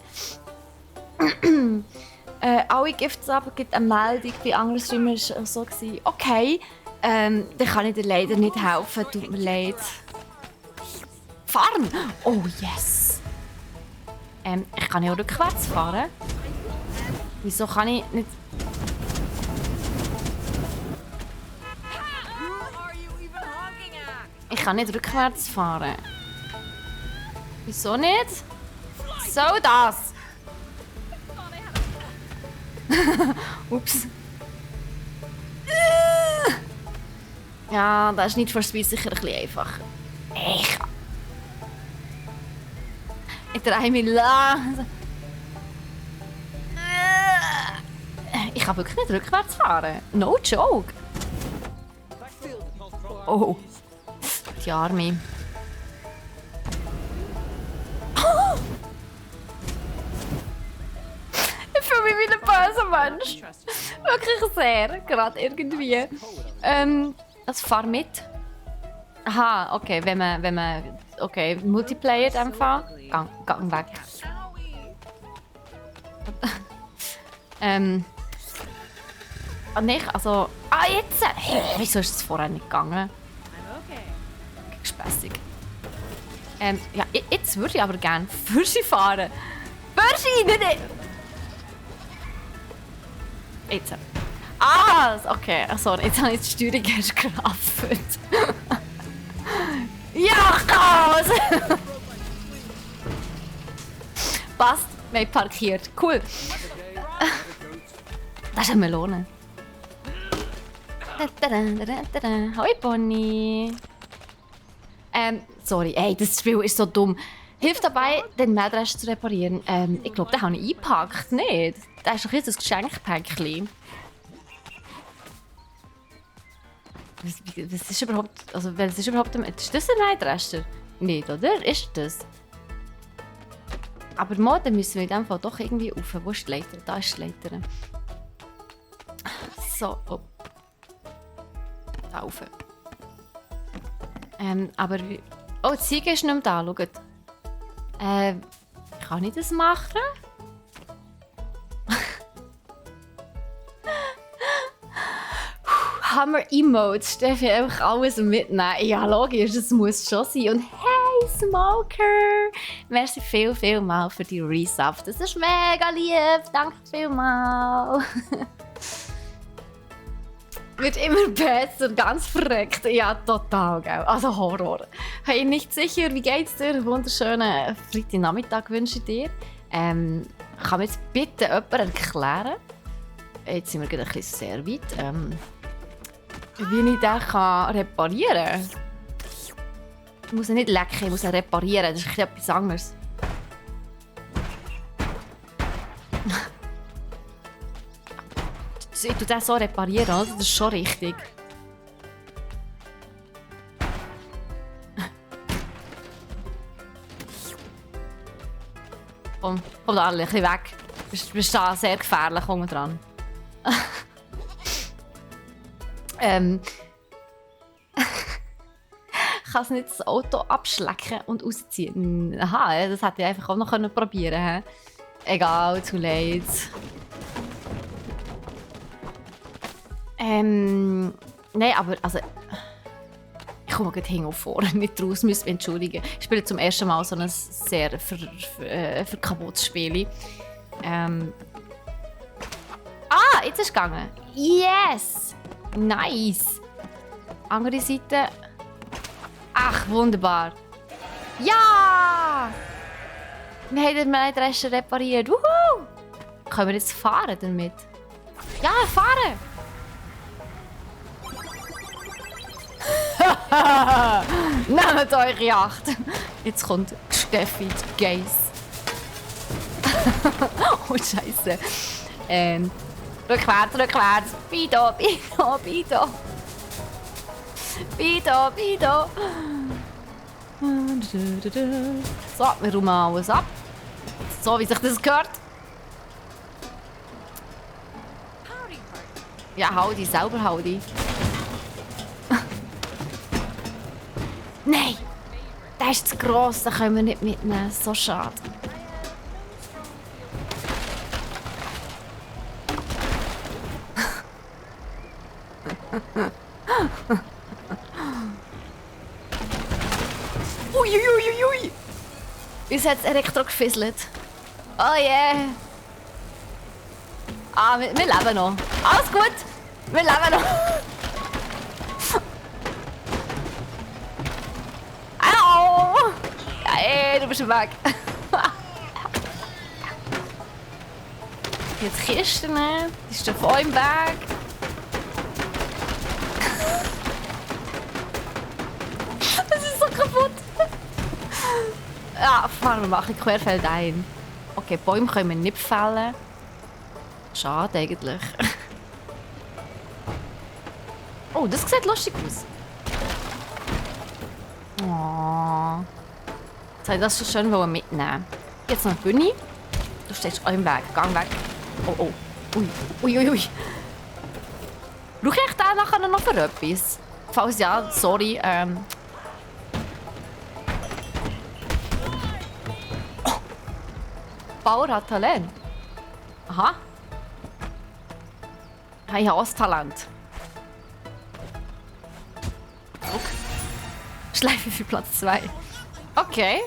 Alle Gifts aber gibt eine Meldung, bei anderen Streamern war es so. Okay, Dann kann ich dir leider nicht helfen, tut mir leid. Fahren! Oh yes! Ich kann ja auch rückwärts fahren. Wieso kann ich nicht... Ich kann nicht rückwärts fahren. Wieso nicht? So das! Ups. Ja, das ist nicht für Speed sicher ein bisschen einfach. Ich drehe mich lang. Ich kann wirklich nicht rückwärts fahren. No joke. Oh. Die Arme. Ich fühle mich wie ein böser Mensch. Wirklich sehr. Gerade irgendwie. Also fahr mit. Aha, okay. Wenn man okay, Multiplayer in dem Fall. Gang weg. Nicht, also... jetzt! Wieso ist es vorher nicht gegangen? Gespässig. Ja, jetzt würde ich aber gerne Fürschi fahren. Fürschi, nicht... Jetzt. Okay. Sorry, jetzt habe ich die Steuerung erst gerafft. Ja, raus! Passt, wir haben parkiert. Cool. Das ist eine Melone. Hoi, Bonnie. Sorry, ey, das Spiel ist so dumm. Hilft dabei, den Mähdrescher zu reparieren. Ich glaube, den habe ich eingepackt, nicht? Das ist doch jetzt ein Geschenkpäckchen. Was ist überhaupt... Also, was ist überhaupt... Ist das ein Mähdrescher? Nicht, oder? Ist das? Aber mal, dann müssen wir in dem Fall doch irgendwie rauf. Wo ist die Leiter? Da ist die Leiter. So, oh. Da rauf. Aber wie... Oh, die Ziege ist nicht mehr da, schaut. Kann ich das machen? Hammer Emotes, Steffi, einfach alles mitnehmen. Ja, logisch, das muss schon sein. Und hey, Smoker! Merci viel mal für die Resub. Das ist mega lieb. Danke vielmal. Wird immer besser, ganz verreckt. Ja, total, gell? Also Horror. Hey, nicht sicher, wie geht's dir? Wunderschönen Freitagnachmittag wünsche ich dir. Kann mir jetzt bitte jemand erklären? Jetzt sind wir gerade ein bisschen sehr weit. Wie ich den reparieren kann. Ich muss ihn nicht lecken, ich muss ihn reparieren. Das ist etwas anderes. Ich tue den so reparieren, oder? Das ist schon richtig. Komm da ein bisschen weg. Du bist da sehr gefährlich unten dran. Ich kann nicht das Auto abschlecken und rausziehen. Aha, das hätte ich einfach auch noch probieren können. Egal, zu late. Nein, aber also... Ich komme gerade hin und vor, nicht raus, müsst mich entschuldigen. Ich spiele zum ersten Mal so ein sehr verkapptes Spiel. Jetzt ist es gegangen. Yes! Nice! Andere Seite. Ach, wunderbar. Ja! Wir haben den Mähdrescher repariert. Wuhu! Können wir jetzt fahren damit? Ja, fahren! Nehmt euch in Acht! Jetzt kommt Steffi, die Gays. Oh, Scheiße. Rückwärts. Bido. So, wir räumen alles ab. So, wie sich das gehört. Ja, Howdy, selber Howdy. Nein! Der ist zu gross, den können wir nicht mitnehmen. So schade. Uns hat das Elektro gefisselt. Oh yeah. Ah, wir leben noch. Alles gut. Wir leben noch. Au! Ja, ey, du bist weg. Jetzt Kisten, die ist voll im Weg. Das ist so kaputt. Ja, fahren wir machen querfeld ein. Okay, Bäume können wir nicht fällen. Schade eigentlich. Oh, das sieht lustig aus. Oh. Jetzt wollte ich das schon schön mitnehmen. Jetzt noch eine Bühne. Du stehst auch im Weg. Gang weg. Oh, oh. Ui. Ui, ui, ui. Brauche ich den nachher noch für etwas? Falls ja, sorry. Oh. Bauer hat Talent. Aha. Ich habe auch das Talent. Okay. Schleife für Platz 2. Okay.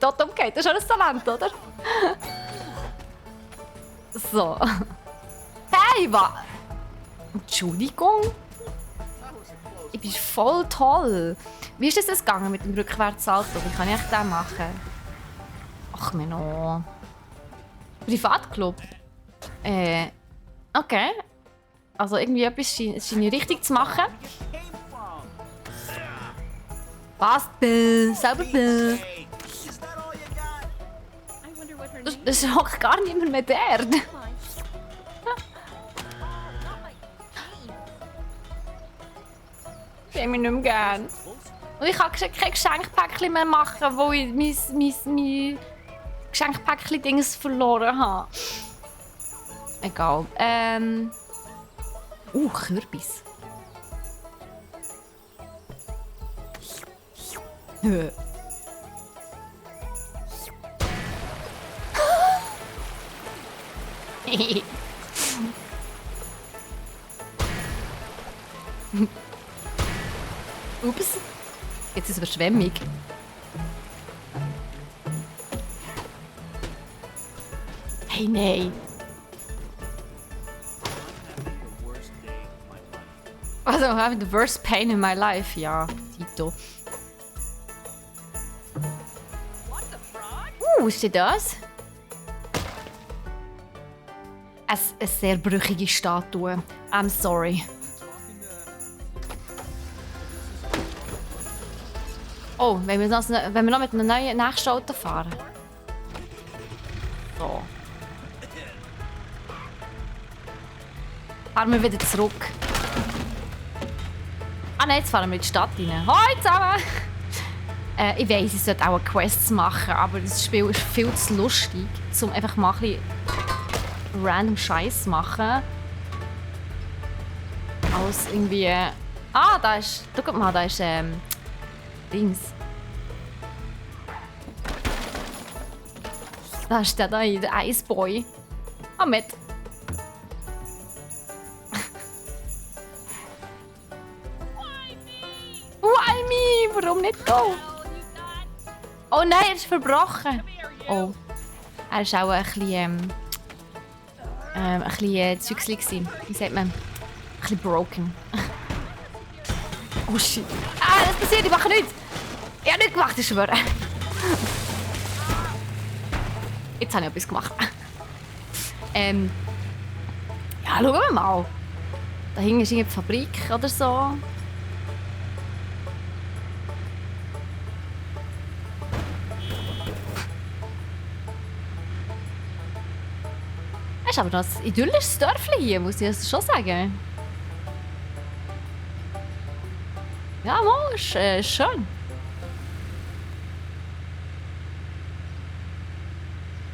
Dort umgeht, das ist schon ein Talent, oder? So. Hey, was? Entschuldigung? Ich bin voll toll. Wie ist das gegangen mit dem Rückwärtssalto? Wie kann ich das machen? Ach, Menno. Privatclub? Okay. Also irgendwie etwas scheint richtig zu machen. Was? Selber Bill. Das ist auch gar niemand mehr der. Ich habe mich nicht mehr gern. Und ich kann kein Geschenkpäckchen mehr machen, wo ich mein Geschenkpäckchen-Dings verloren habe. Egal. Kürbis. Ups. Jetzt ist es überschwemmig. Hey, nein. Also, I'm having the worst pain in my life. Ja, Tito. Ist denn das? Eine sehr brüchige Statue. I'm sorry. Oh, wenn wir noch mit einem neuen nächsten Auto fahren. So. Fahren wir wieder zurück. Ah nein, jetzt fahren wir in die Stadt rein. Hoi zusammen! Ich weiss, ich sollte auch Quests machen, aber das Spiel ist viel zu lustig, um einfach mal ein bisschen random Scheiß zu machen. Als irgendwie... Ah, da ist... Schau mal, da ist... Dings. Da ist der Eisboy. Ah, mit. Why me? Warum nicht go? Oh nein, er ist verbrochen. Oh. Er war auch ein bisschen Zügsli gewesen. Wie sagt man? Ein bisschen broken. Oh shit. Ah, das passiert, ich mache nichts. Ich habe nichts gemacht, ich schwöre. Jetzt habe ich etwas gemacht. Ja, schauen wir mal. Da hinten ist eine Fabrik oder so. Es ist aber noch ein idyllisches Dörfchen hier, muss ich schon sagen. Ja, mal, ist schön.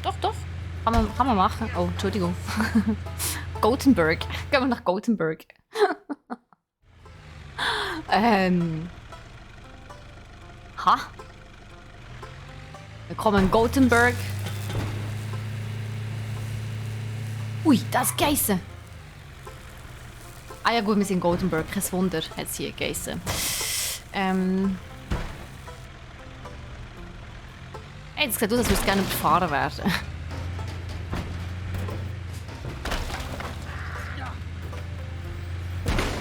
Doch, doch. Kann man machen. Oh, Entschuldigung. Gothenburg. Gehen wir nach Gothenburg. Ha? Willkommen in Gothenburg. Ui, das ist Geissen. Ah ja gut, wir sind in Gothenburg. Kein Wunder, hat es hier Geissen. Hey, das sieht aus, als würde es gerne überfahren werden.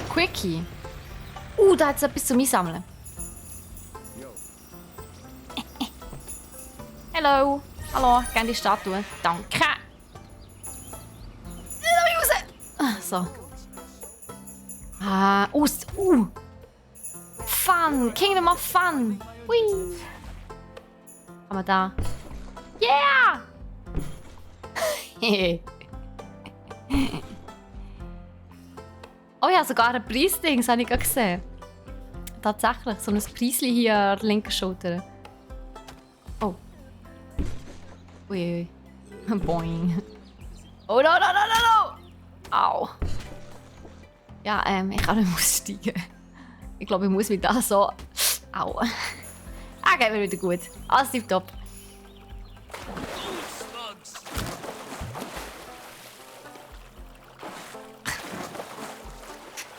Quickie. Da hat es etwas zum Einsammeln. Hallo. Hallo, gerne die Statue. Danke. Raus. So. Fun. Kingdom of Fun. Hui. Haben wir da. Yeah! Oh ja, sogar ein Preisding, das habe ich gerade gesehen. Tatsächlich, so ein Preisli hier an der linken Schulter. Oh. Ui. Boing. Oh, no, no, no, no, no! Au. Ja, ich kann nicht aussteigen. Ich glaube, ich muss mich da so... Au. Geht mir wieder gut. Alles tipptopp.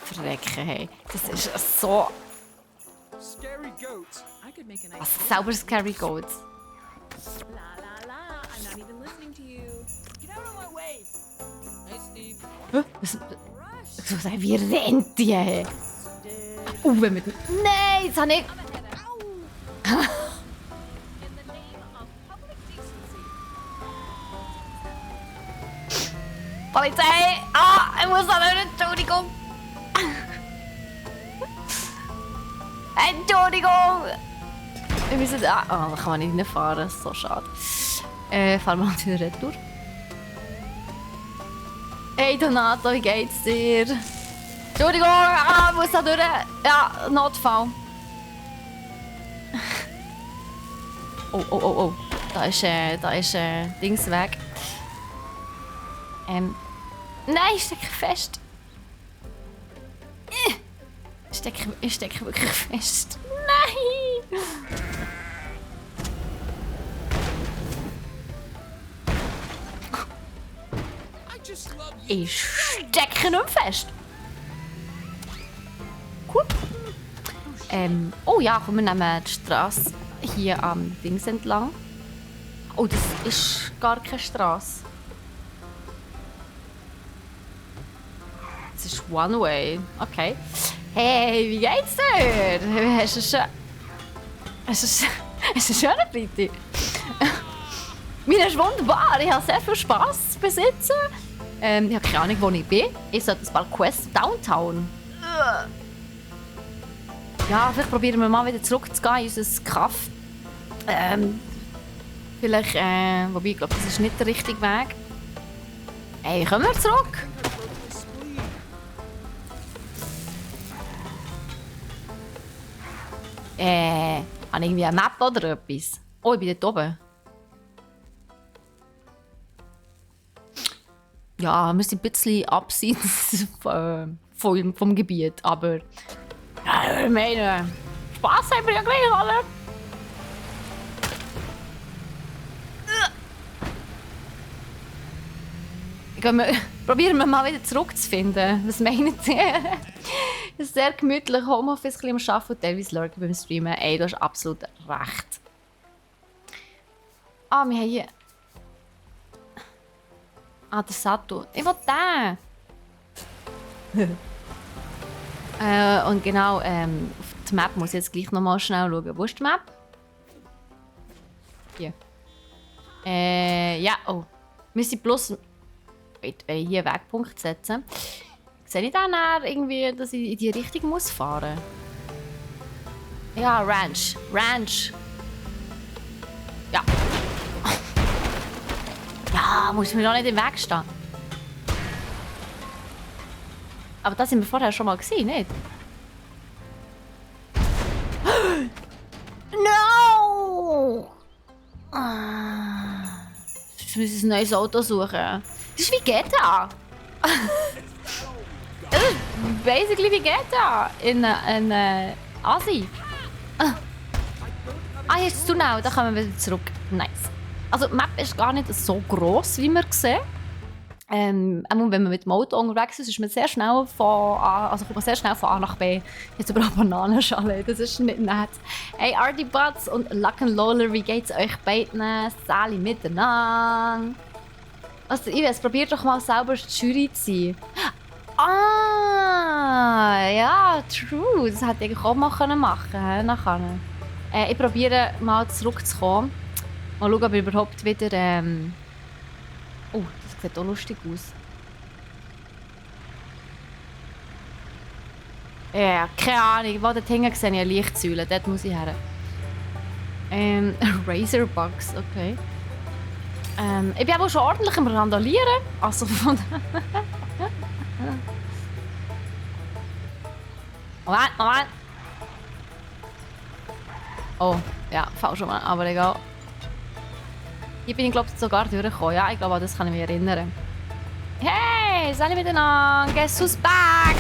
Verrecken, hey. Das ist so... Scary goats. I could make a nice. Was selber Scary Goats. La la la. I'm not even listening to you. Get out of my way. Hey, Steve. Was wie rennt die? Hey? Wenn mit... Nein, jetzt habe ich... In the name of public decency. Polizei! Ich muss da nicht... Entschuldigung! Entschuldigung! Wir müssen da... da kann man nicht reinfahren. Das ist so schade. Fahren wir mal wieder retour. Hey Donato, wie geht's dir? Entschuldigung! Ich muss da durch... Ja, Notfall. Oh. Da ist Dings weg. Nein, ich stecke fest. Ich stecke wirklich fest. Nein! Ich stecke nicht fest. Cool. Oh ja, komm, wir nehmen die Straße hier am Dings entlang. Oh, das ist gar keine Straße. Das ist One Way. Okay. Hey, wie geht's dir? Hast du einen schönen Freitag? Mir ist wunderbar. Ich habe sehr viel Spass zu besitzen. Ich habe keine Ahnung, wo ich bin. Ich sollte ein paar Quests Downtown. Ja, vielleicht probieren wir mal wieder zurückzugehen in unser Kaff. Vielleicht, wobei ich glaube, das ist nicht der richtige Weg. Hey, kommen wir zurück? Habe ich irgendwie eine Map oder etwas? Oh, ich bin dort oben. Ja, wir sind ein bisschen abseits vom Gebiet, aber... Ja, ich meine, Spass haben wir ja gleich, oder? Probieren wir mal wieder zurückzufinden. Was meinen Sie? Es ist sehr gemütlich, Homeoffice am Arbeiten und teilweise lurken beim Streamen. Ey, du hast absolut recht. Wir haben hier... der Sato. Ich will den! Und genau, auf die Map muss ich jetzt gleich nochmal schnell schauen. Wo ist die Map? Hier. Ja, oh. Wir sind bloß... Wait, hier einen Wegpunkt setzen. Sehe ich dann irgendwie, dass ich in die Richtung muss fahren muss? Ja, Ranch. Ranch. Ja. Ja, muss mir doch nicht im Weg stehen. Aber das sind wir vorher schon mal gesehen, nicht? No! Jetzt muss ich ein neues Auto suchen. Das ist wie GTA. Das ist basically wie GTA in Asi. Hier ist das Tunnel, da kommen wir wieder zurück. Nice. Also die Map ist gar nicht so gross, wie wir sehen. Auch wenn man mit dem Auto unterwegs ist man sehr schnell von A, also kommt man sehr schnell von A nach B. Jetzt überall Bananenschale, das ist nicht nett. Hey Artie Butts und Luck'n'Loller, wie geht's euch beiden? Sally miteinander. Also Ives, probier doch mal selber die Jury zu sein. Ah, ja, true. Das hätte ich auch mal machen können. Ich probiere mal zurückzukommen. Mal schauen, ob ich überhaupt wieder... Oh, das sieht auch lustig aus. Ja, keine Ahnung. Wo dort hinten sehe ich eine Lichtsäule. Dort muss ich her. Razorbugs, okay. Ich bin aber schon ordentlich am Randalieren. Also von... Moment. Oh, ja, falsch rum, aber egal. Hier bin ich, glaube ich, sogar durchgekommen. Ja, ich glaube, das kann ich mich erinnern. Hey, alle miteinander. Guess who's back?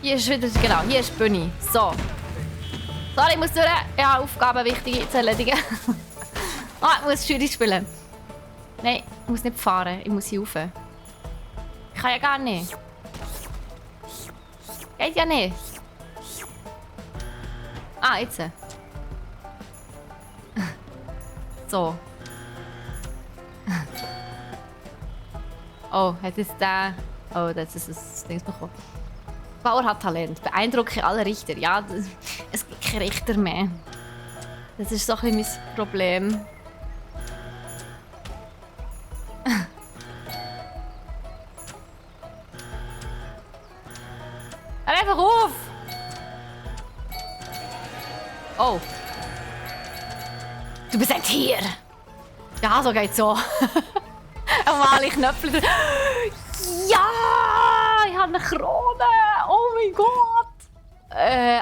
Hier ist wieder, genau, hier ist Bunny. So. Sorry, ich muss durch. Ja, Aufgaben wichtig zu erledigen. Ich muss Jury spielen. Nein, ich muss nicht fahren. Ich muss hier rauf. Ich kann ja gar nicht. Geht ja nicht. Ah, jetzt. So. Oh, hat es da... Oh, das ist das Ding bekommen. Bauer hat Talent. Beeindrucke alle Richter. Ja, es gibt keine Richter mehr. Das ist so ein bisschen mein Problem. Hör einfach auf! Oh. Du bist ein Tier! Ja, so geht's so. Einmal ich Knöpfe drin. Ja! Ich habe eine Krone! Oh mein Gott!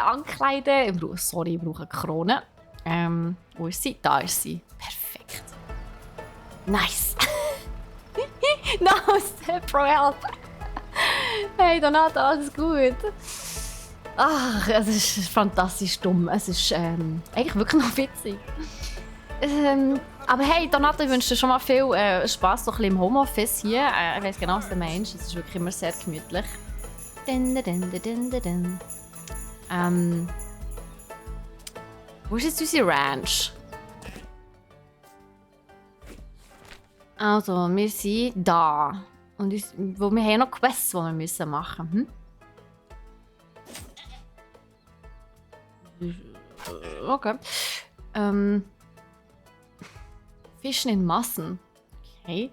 Ankleiden. Sorry, ich brauche eine Krone. Wo ist sie? Da ist sie. Perfekt. Nice! No, Pro Help! Hey Donato, alles gut? Ach, es ist fantastisch dumm. Es ist eigentlich wirklich noch witzig. Aber hey, Donato, ich wünsche dir schon mal viel Spass so ein bisschen im Homeoffice hier. Ich weiss genau, was du meinst. Es ist wirklich immer sehr gemütlich. Wo ist jetzt unsere Ranch? Also, wir sind da. Und wir haben noch Quests, die wir machen müssen. Okay. Fischen in Massen. Okay.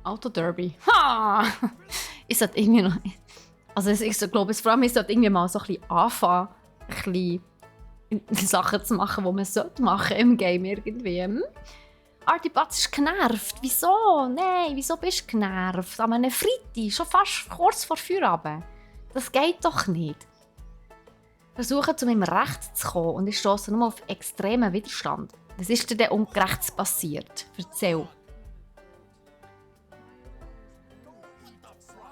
Autoderby. Ha! Ich sollte irgendwie noch... Also ich glaube, vor allem ich sollte irgendwie mal so ein bisschen anfangen, ein bisschen Sachen zu machen, die man sollte machen im Game irgendwie. Artie Butts ist genervt. Wieso? Nein, wieso bist du genervt? An einem Freitag, schon fast kurz vor Feierabend. Das geht doch nicht. Versuche zu meinem Recht zu kommen und ich stoße nur auf extremen Widerstand. Was ist dir denn Ungerechtes passiert? Erzähl.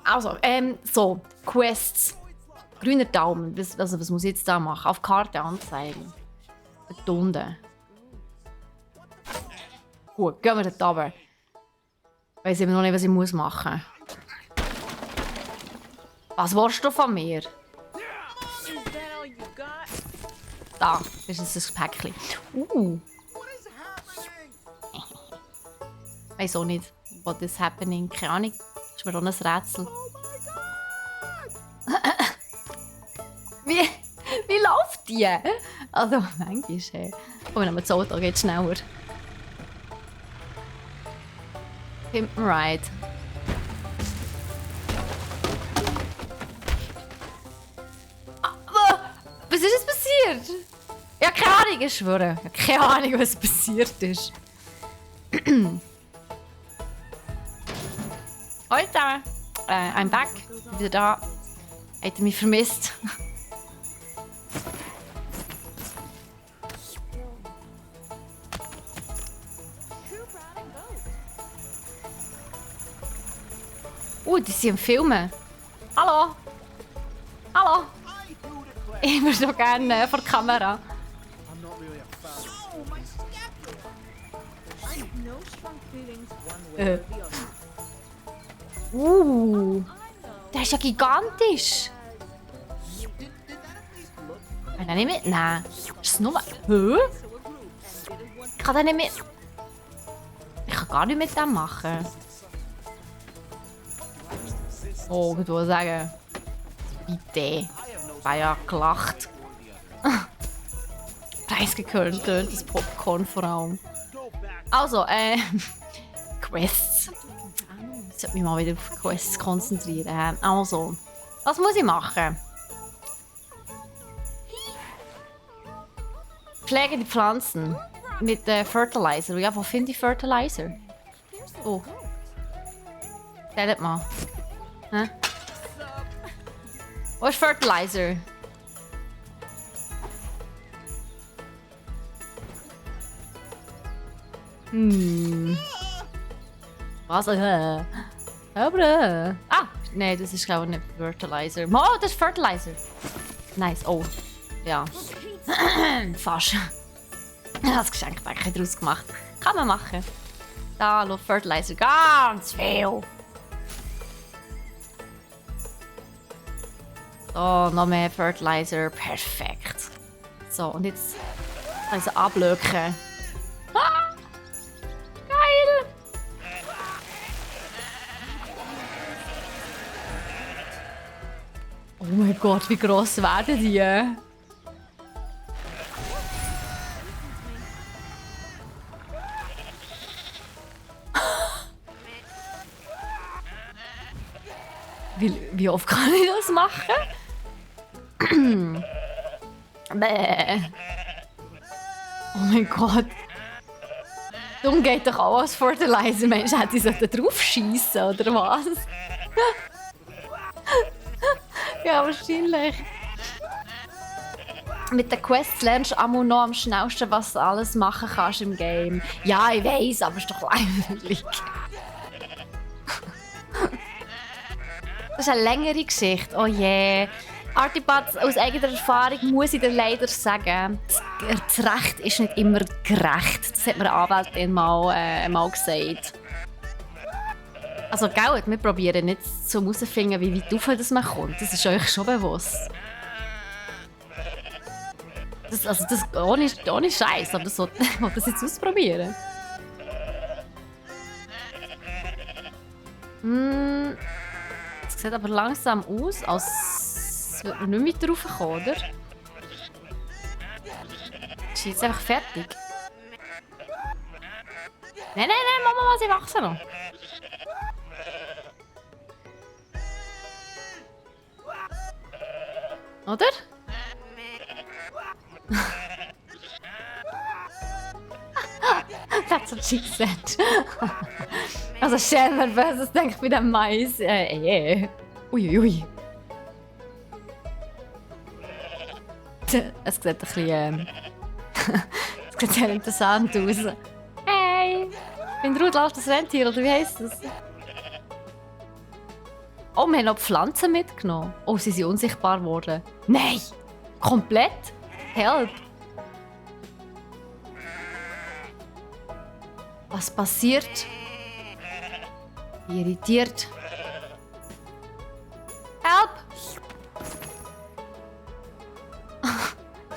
Also, so, Quests. Grüner Daumen. Was muss ich jetzt da machen? Auf Karte anzeigen. Betonen. Gut, gehen wir dort runter. Ich weiss immer noch nicht, was ich machen muss. Was willst du von mir? Da, das ist ein Päckchen. Ich weiss auch nicht, what is happening. Keine Ahnung. Das ist mir auch ein Rätsel. Wie läuft die? Also, manchmal, hey. Oh, wenn man das Auto geht schneller. Pimp Ride. Was ist jetzt passiert? Ja, keine Ahnung, ich schwöre. Ja, keine Ahnung, was passiert ist. Hallo zusammen. I'm back. Ich bin wieder da. Habt ihr mich vermisst? Die sind am Filmen. Hallo? Hallo? Ich würde so gerne vor der Kamera. strong feelings one way or the other. Der ist ja gigantisch. Kann er nicht mitnehmen? Ist es nur... Hä? Ich kann den nicht mit... Ich kann gar nicht mit dem machen. Oh, ich würde sagen... Bitte. Ich habe ja gelacht. Preisgekühlt, das Popcorn vor allem. Also, Quests. Ich sollte mich mal wieder auf Quests konzentrieren. Also, was muss ich machen? Pflege die Pflanzen mit Fertilizer. Ja, wo finde ich Fertilizer? Oh. Stellt mal. Hä? Wo ist Fertilizer? Was? Aber. Ah! Nein, das ist glaube ich nicht Fertilizer. Oh, das ist Fertilizer. Nice. Oh. Ja. Fast. Das Geschenkpäckchen daraus gemacht. Kann man machen. Da, schau, Fertilizer. Ganz viel. So, noch mehr Fertilizer. Perfekt. So, und jetzt kann ich sie ablöken. Ah, geil! Oh mein Gott, wie gross werden die? Wie oft kann ich das machen? Bäh. Oh mein Gott. Darum geht doch auch als Fertilizer. Mensch, hätte ich drauf schießen oder was? Ja, wahrscheinlich. Mit den Quests lernst du auch noch am schnellsten, was du alles machen kannst im Game. Ja, ich weiss, aber es ist doch langweilig. Das ist eine längere Geschichte. Oh je. Artipat, aus eigener Erfahrung muss ich dir leider sagen, das Recht ist nicht immer gerecht. Das hat mir eine Anwältin mal gesagt. Also, gell, wir probieren nicht so herauszufinden, wie weit rauf das man kommt. Das ist euch schon bewusst. Das ohne Scheiß, aber das wollte das jetzt ausprobieren. Es sieht aber langsam aus, als würde man nicht weiter raufkommen, oder? Ist jetzt einfach fertig. Nein, Mama, sie wachsen noch. Oder? That's what she said. Also schön nervös, das denke ich bei dem Mais. Uiuiui. Es sieht ein bisschen... es sieht sehr interessant aus. Hey! Ich bin Rudolf, das Rentier, oder wie heisst das? Oh, wir haben noch Pflanzen mitgenommen. Oh, sie sind unsichtbar geworden. Nein! Komplett? Help! Was passiert? Irritiert. Help!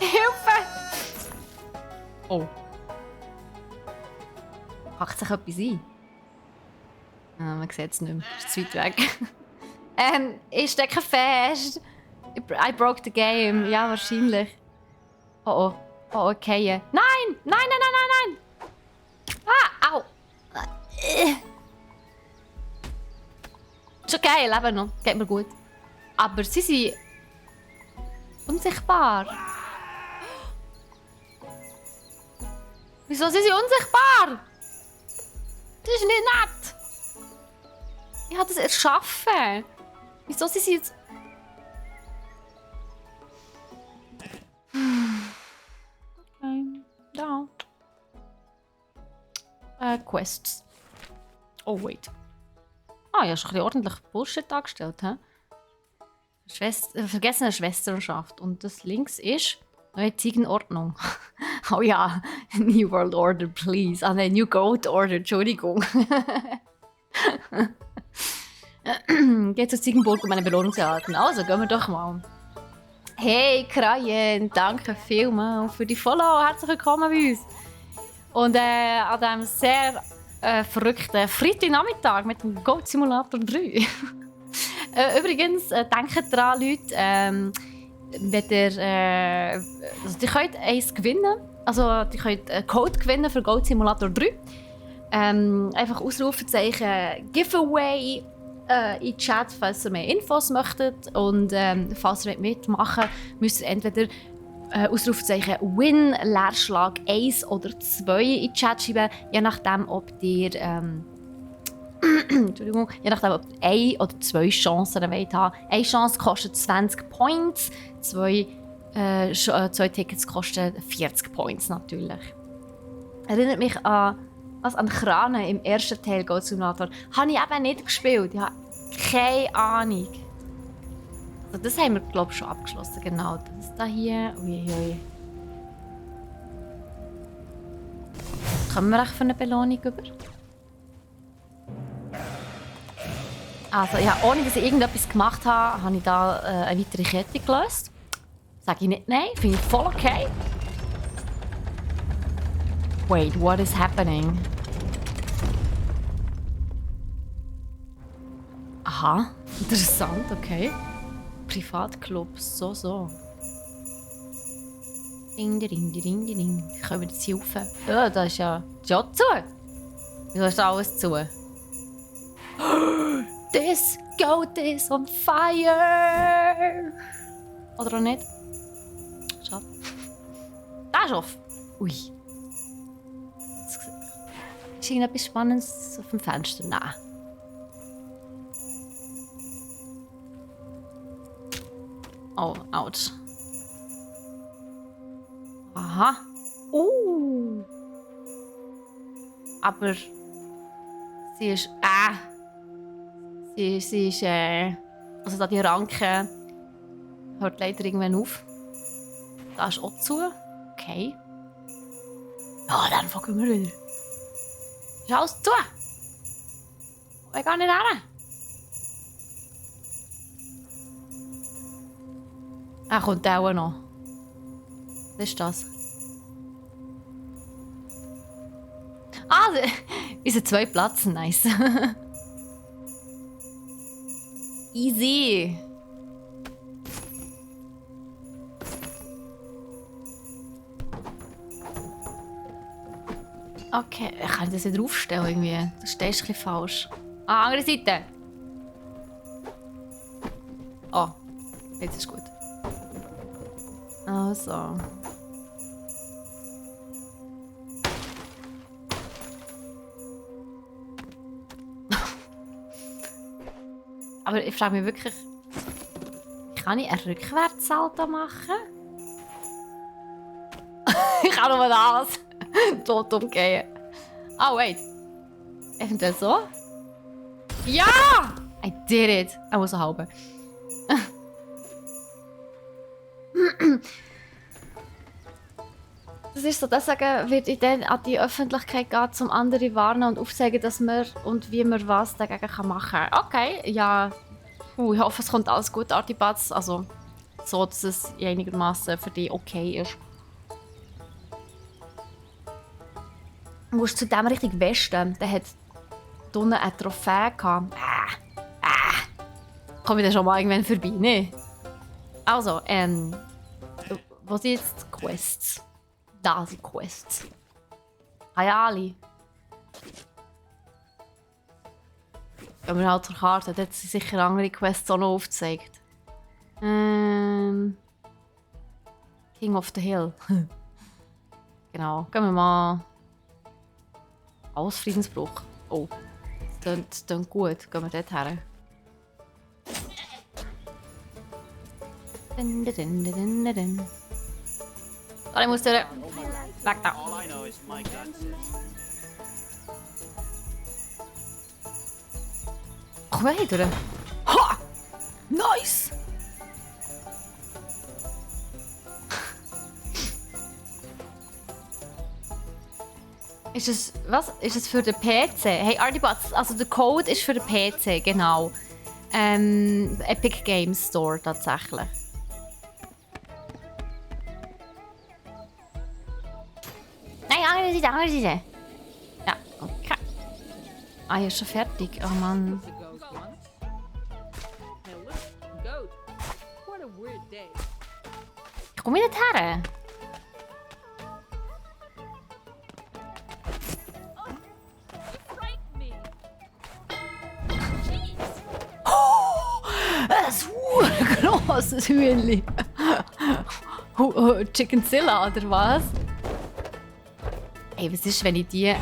Hilfe! Oh. Packt sich etwas ein? Ah, man sieht es nicht mehr. Ist zu weit weg. Ich stecke fest. I broke the game. Ja, wahrscheinlich. Oh, okay. Nein! Ah, au! Ist okay, ich lebe noch. Geht mir gut. Aber sie sind unsichtbar. Wieso sind sie unsichtbar? Das ist nicht nett. Ich habe das erschaffen. Wieso sind sie jetzt... Okay, da. Quests. Oh, wait. Ah, ja, schon ein bisschen ordentlich Bullshit angestellt, hä? Vergessene Schwesternschaft. Und das links ist Neue Ziegenordnung. Oh ja, New World Order, please. Ah nein, New Gold Order, Entschuldigung. Geht zur Ziegenburg um eine Belohnung zu erhalten. Also, gehen wir doch mal. Hey, Krajen, danke vielmals für die Follow. Herzlich willkommen bei uns. Und an diesem sehr verrückten Freitagnachmittag mit dem Goat Simulator 3. Übrigens, denkt daran, Leute, wenn ihr, also ihr könnt eins gewinnen. Also, ihr könnt einen Code gewinnen für Goat Simulator 3. Einfach Ausrufezeichen Giveaway in den Chat, falls ihr mehr Infos möchtet. Und falls ihr mitmachen wollt, müsst ihr entweder Ausrufezeichen Win, Leerschlag 1 oder 2 in den Chat schreiben, je nachdem, ob ihr Entschuldigung, je nachdem, ob ihr 1 oder 2 Chancen wollt haben. Eine Chance kostet 20 Points, 2 Tickets kosten 40 Points natürlich. Erinnert mich an Kranen im ersten Teil Goat Simulator. Habe ich eben nicht gespielt. Ich habe keine Ahnung. Also das haben wir, glaube ich, schon abgeschlossen. Genau, das da hier. Uiui. Kommen wir echt für eine Belohnung über? Also ja, ohne dass ich irgendetwas gemacht habe, habe ich da eine weitere Kette gelöst. Sage ich nicht nein, finde ich voll okay. Wait, what is happening? Aha, interessant, okay. Privatclub, so. Ding, ding, ding, ding. Können wir jetzt hier rauf? Ja, da ist ja zu. Wieso ist da alles zu? This goat is on fire! Oder auch nicht? Schade. Da ist offen. Ui. Ist irgendetwas Spannendes auf dem Fenster? Nein. Oh, ouch. Aha. Aber sie ist. Sie ist. Also da die Ranke hört leider irgendwann auf. Da ist auch zu. Okay. Ja, dann fangen wir wieder. Ist alles zu. Ich gehe nicht hin. Er kommt auch noch. Was ist das? Ah, unsere 2 Plätze, nice. Easy. Okay, ich kann das nicht draufstellen irgendwie. Das stehst ein bisschen falsch. Ah, andere Seite. Oh, jetzt ist gut. Also. Aber ich frage mich wirklich, kann ich einen Rückwärtssalto machen? Ich kann nur das. Tot umgehen. Oh, wait. Eventuell so? Ja! I did it. Ich muss so halben. Das ist so, das sagen wird ich dann an die Öffentlichkeit gehen, um andere warnen und aufzeigen, dass man und wie man was dagegen machen kann. Okay, ja. Ich hoffe, es kommt alles gut, Artibats. Also, so, dass es einigermaßen für dich okay ist. Du musst zu dem richtig Westen. Der hat unten eine Trophäe gehabt. Komme ich dann schon mal irgendwann vorbei, ne? Also, wo sind jetzt die Quests? Da sind Quests. Hayali. Gehen wir halt zur Karte. Dort sind sicher andere Quests auch noch aufgezeigt. King of the Hill. Genau. Gehen wir mal. Alles Friedensbruch. Oh. Das klingt gut. Gehen wir dort her. Ich muss durch. Weg da. Komm mal hier durch. Ha! Nice! Ist es, was? Ist es für den PC? Hey, Artibots, also der Code ist für den PC, genau. Epic Games Store tatsächlich. Nein, andere Seite, andere Seite. Ja, okay. Ah, hier ist schon fertig. Oh Mann. The ghost one. Hey, look, goat. What a weird day. Ich komme nicht her. Frighten me. Ein grosses Hühnchen. Chickenzilla, oder was? Ey, was ist, wenn ich die...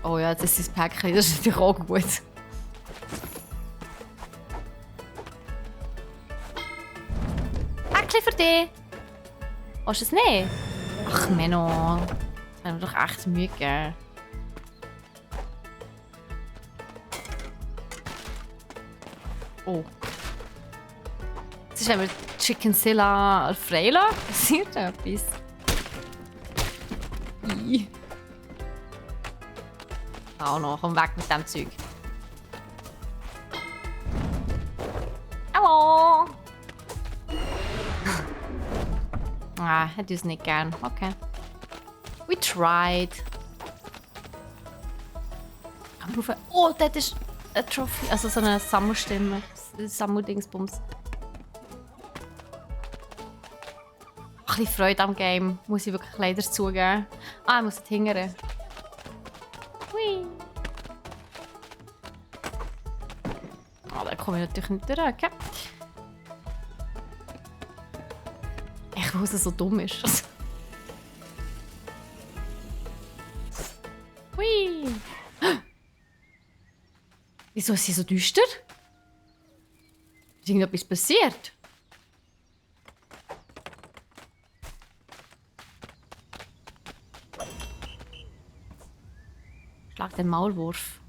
Oh ja, das ist das Päckchen, das ist natürlich auch gut. Päckchen für dich! Willst du es nicht? Ach, Menno. Das haben wir doch echt Mühe gegeben. Oh. Das ist, wenn wir Chickenzilla freilassen. Passiert etwas? I. Auch noch, komm weg mit dem Zeug. Hallo! Ah, hätte ich es nicht gern. Okay. We tried. Oh, das ist eine Trophy. Also so eine Sammelstimme. Sammeldingsbums. Ein bisschen Freude am Game. Muss ich wirklich leider zugeben. Ah, ich muss nicht hingern. Hui. Oh, da komme ich natürlich nicht durch. Okay. Ich weiß, dass es so dumm ist. Hui. Wieso ist sie so düster? Ist irgendetwas passiert? Schlag den Maulwurf.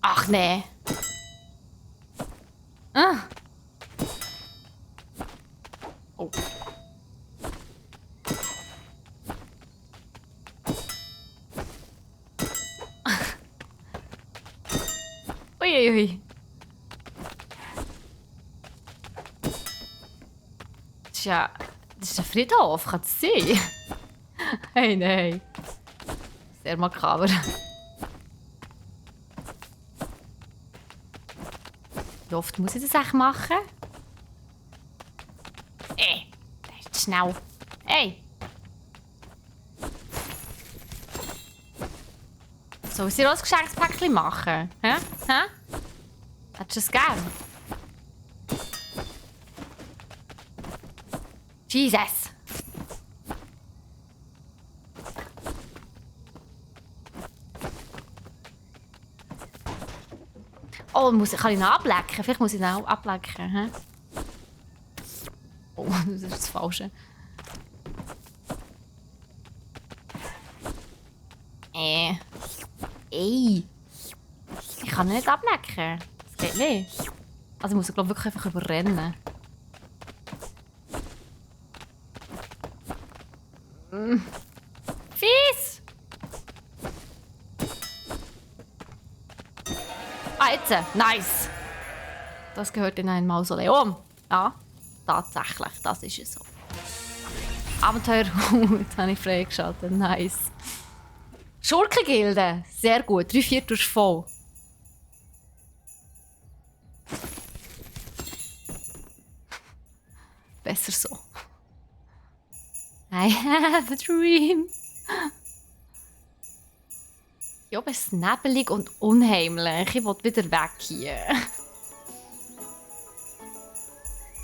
Ach nee. Ah. Oh. Uiuiui. Tja, das ist ein Friedhof, kann es sein? Hey, nein. Sehr makaber. Wie oft muss ich das echt machen? Ey, das ist schnell. Ey! Soll ich dir auch ein Geschenkspäckchen machen? Hä? Hä? Hättest du es gern? Jesus! Oh, kann ich ihn ablecken? Vielleicht muss ich ihn auch ablecken. Hä? Oh, das ist das Falsche. Ey. Ich kann ihn nicht ablecken. Das geht nicht. Also ich muss ihn, glaube ich, wirklich einfach überrennen. Fies! Ah, jetzt! Nice! Das gehört in ein Mausoleum. Ja, tatsächlich. Das ist es so. Abenteuer. Jetzt habe ich freigeschaltet. Nice. Schurkengilde. Sehr gut. 3/4 ist voll. Besser so. I have a dream. Ja, aber es ist nebelig und unheimlich. Ich will wieder weg hier.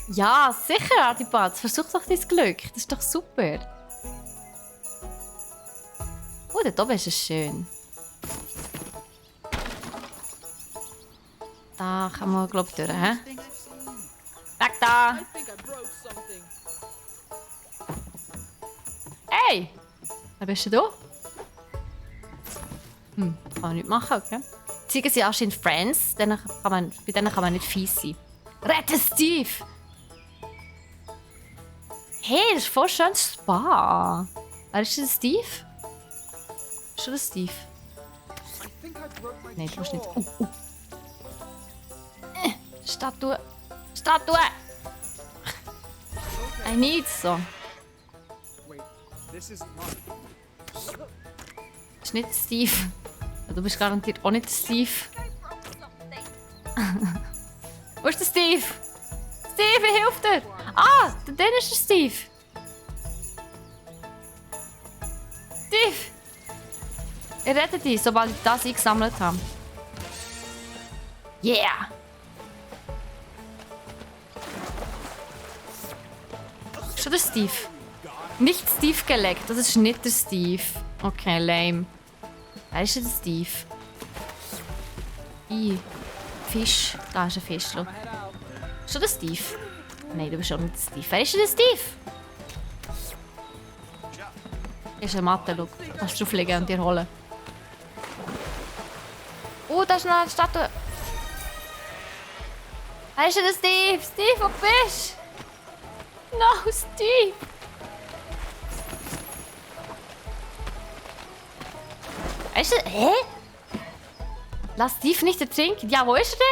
Ja, sicher, Adipaz. Versuch doch dein Glück. Das ist doch super. Oh, dort oben ist es schön. Da kann man, glaube ich, durch, hä? Weg da! I think I broke something. Hey! Wer bist du? Kann man nicht machen, okay? Ziegen sie anscheinend Friends, bei denen kann man nicht fies sein. Rette Steve! Hey, das ist voll schön Spa. Wer ist denn Steve? Ist das Steve? Nein, du musst nicht. Statue. Statue! I need so. Das ist nicht Steve. Du bist garantiert auch nicht Steve. Wo ist der Steve? Steve, hilf dir! Ah, dann ist der Steve. Steve! Ich rette dich, sobald ich das eingesammelt habe. Yeah! Schon der Steve. Nicht Steve geleckt, das ist nicht der Steve. Okay, lame. Wer ist denn der Steve? Fisch. Da ist ein Fisch. Schau. Schon der Steve? Nein, du bist schon nicht der Steve. Wer ist denn der Steve? Hier ist eine Matte, schau. Kannst du drauflegen und dir holen. Oh, da ist noch eine Statue. Wer ist denn der Steve? Steve, wo bist du? No, Steve! Weißt du, hä? Lass Steve nicht ertrinken. Ja, wo ist er denn?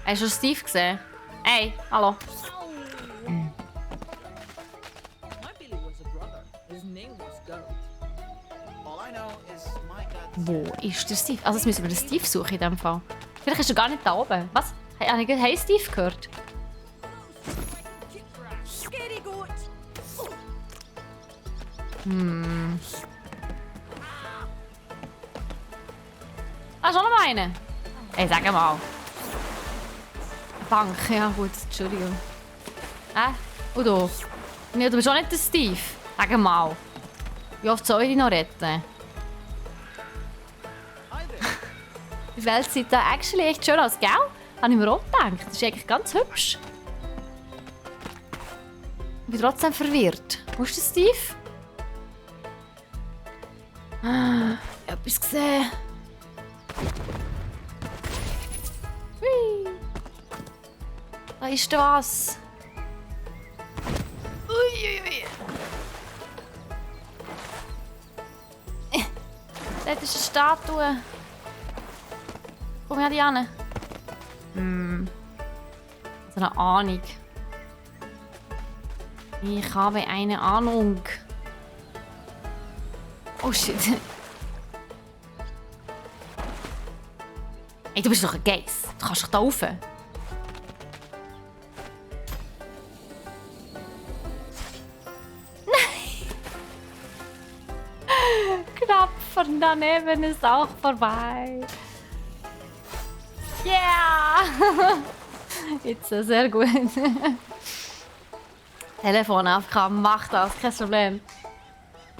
Hast du Steve gesehen? Hey, hallo. My Billy was a brother. His name was Goat. All I know is my dad. Wo ist der Steve? Also, jetzt müssen wir den Steve suchen in diesem Fall. Vielleicht ist er gar nicht da oben. Was? Habe ich Hey Steve gehört? Scaredy goat. Ah, schon noch einen? Ey, sag mal. Bank, ja gut, Entschuldigung. Udo? Nee, du bist auch nicht der Steve. Sag mal. Wie oft soll ich dich noch retten? Die Welt sieht da actually echt schön aus, gell? Habe ich mir auch gedacht. Das ist eigentlich ganz hübsch. Ich bin trotzdem verwirrt. Wo ist der Steve? Ich habe etwas gesehen. Hui. Da ist was. Uiuiui. Dort ist eine Statue. Komm ja, Diane. So eine Ahnung. Ich habe eine Ahnung. Oh shit. Ey, du bist doch ein Geist. Du kannst doch da rauf. Knapp von daneben ist auch vorbei. Yeah! Jetzt sehr gut. Telefonaufgaben, mach das, kein Problem.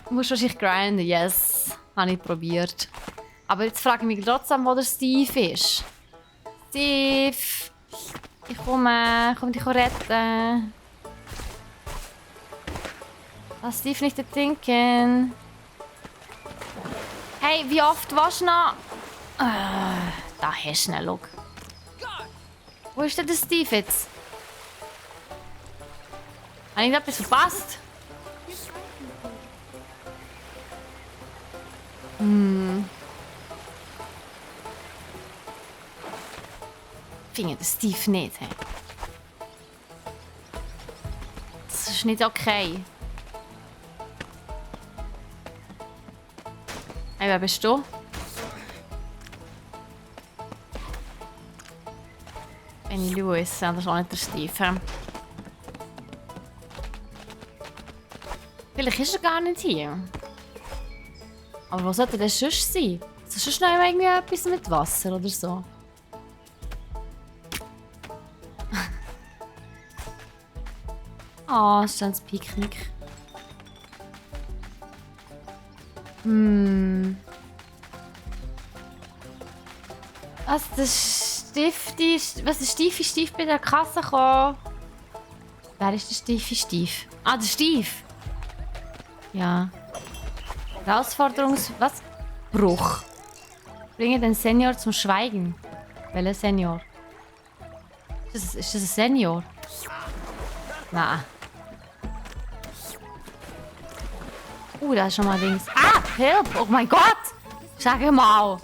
Du musst wahrscheinlich grinden, yes. Habe ich probiert. Aber jetzt frage ich mich trotzdem, wo der Steve ist. Steve! Ich komme dich retten. Lass Steve nicht ertrinken. Hey, wie oft warst du noch? Da hast du ihn, schau. Wo ist denn der Steve jetzt? Habe ich etwas verpasst? Ich finde den Steve nicht. Hey. Das ist nicht okay. Hey, wer bist du? Benny Lewis, ja, das ist auch nicht der Steve. Vielleicht ist er gar nicht hier. Aber wo sollte der sonst sein? Ist sonst noch irgendwie etwas mit Wasser oder so? Ah, ist ein Picknick. Was, der Stifti... Was, der Steve bei der Kasse gekommen? Wer ist der Steve? Ah, der Steve! Ja. Herausforderung... Was? Bruch. Bringe den Senior zum Schweigen. Welcher Senior? Ist das ein Senior? Nein. Da ist schon mal links. Ah, Hilfe! Oh mein Gott! Sag mal!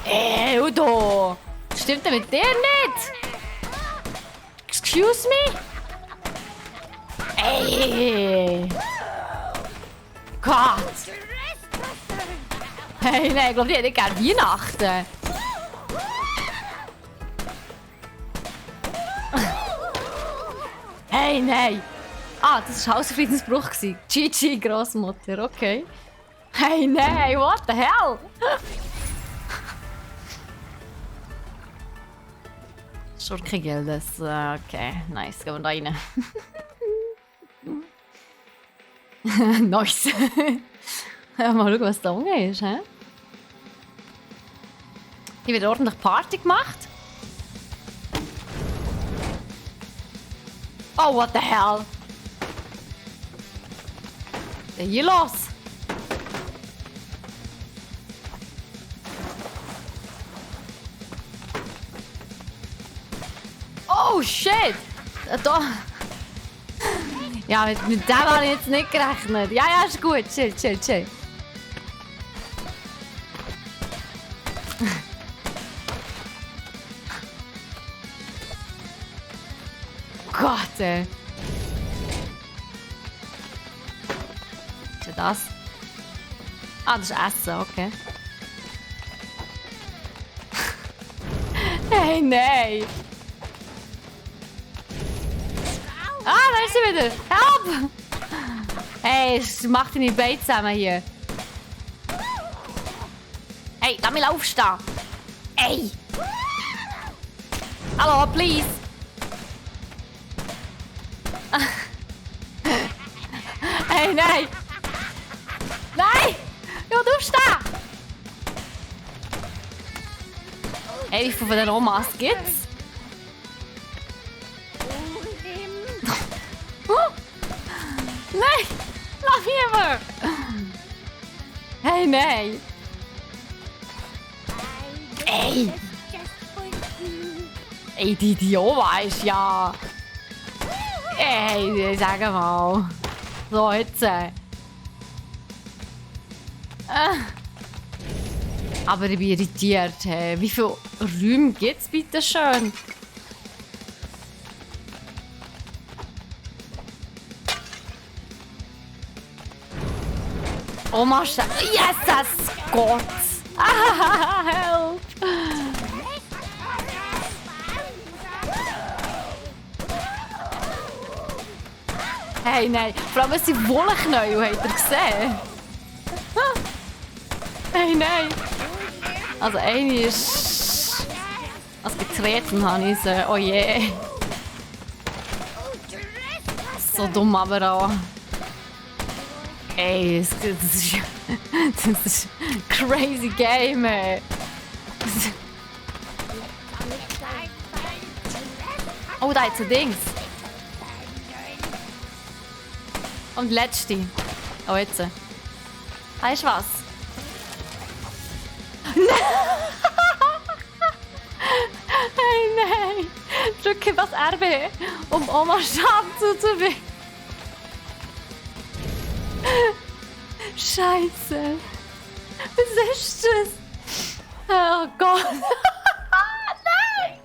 Ey, Udo! Stimmt denn mit dir nicht? Excuse me? Ey! Gott! Hey, nein, ich glaube, die hätte gerne Weihnachten. Hey, nein! Ah, das war Hausfriedensbruch. GG, Großmutter, okay. Hey, nein, what the hell? Schurkengildes, okay, nice, gehen wir da rein. Nice. Mal schauen, was da unten ist, hä? Hier wird ordentlich Party gemacht. Oh, what the hell? Was ist hier los? Oh, shit! Da. Ja, mit dem habe ich jetzt nicht gerechnet. Ja, ja, ist gut. Chill, chill, chill. Gott, ey. Was ist das? Ah, das ist Essen, okay. Hey, nein! Ah, da ist sie wieder! Help! Hey, mach deine Beine zusammen hier. Hey, lass mich aufstehen! Hey! Hallo, please! Hey, nein! Nein! Ich will aufstehen! Hey, wie viele von den Omas gibt's? Nein! Lass mich immer! Hey, nein! Ey! Ey, die Oma ist ja... Ey, sag mal. So, jetzt. Aber ich bin irritiert. Hey. Wie viele Räume gibt es bitte schön? Oma, yes, Gott! Ah, help! Hey, nein. Vor allem, es sind Wollknäuel, habt ihr gesehen? Hey, nein. Also, eine ist... Als getreten habe ich sie. Oh je. So dumm aber auch. Ey, das ist ein crazy Game, ey. Oh, da ist ein Dings. Und letzte. Oh, jetzt. Weißt du was? Hey, nein! Drücke das RB, um Oma Schaden zuzufügen. Scheiße. Was ist das? Oh Gott. Nein!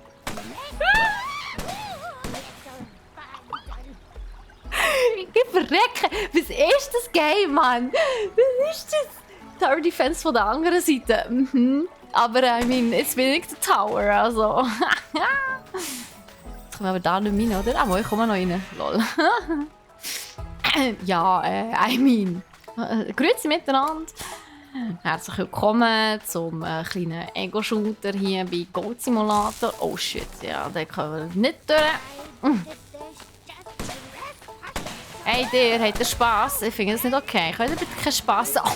Ich verrecke. Was ist das Game, Mann? Was ist das? Tower Defense von der anderen Seite. Mhm. Aber I mean, jetzt bin ich der Tower, also. Jetzt kommen wir aber da nicht rein, oder? Ah, ich komme noch rein. Lol. Ja, I mean. Grüezi miteinander. Herzlich willkommen zum kleinen Ego-Shooter hier bei Goat Simulator. Oh shit, ja, den können wir nicht durch. Hey, der hat den Spass. Ich finde das nicht okay. Könnt ihr bitte keinen Spass haben?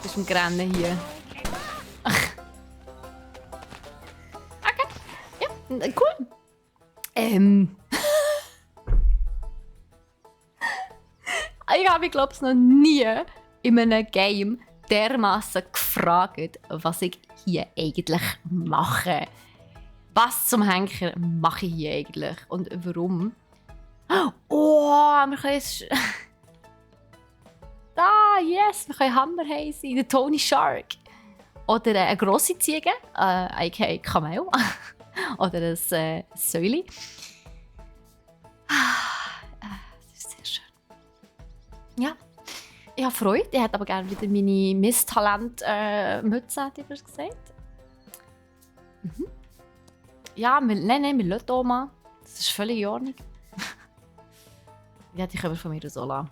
Das ist ein Grennen hier. Okay. Ja, cool. mich, glaube ich, noch nie in einem Game dermassen gefragt, was ich hier eigentlich mache. Was zum Henker mache ich hier eigentlich? Und warum? Oh, wir können jetzt... yes! Wir können Hammerhai sein, der Tony Shark. Oder eine grosse Ziege, a.k.a. Kamel. Oder ein Säuli. Das ist sehr schön. Ja, ich habe Freude. Ich hätte aber gerne wieder meine Misstalent-Mütze, hätte ich gesagt. Mhm. Ja, nein, wir lassen Oma. Das ist völlig in Ordnung. Ja, die können wir von mir so lassen.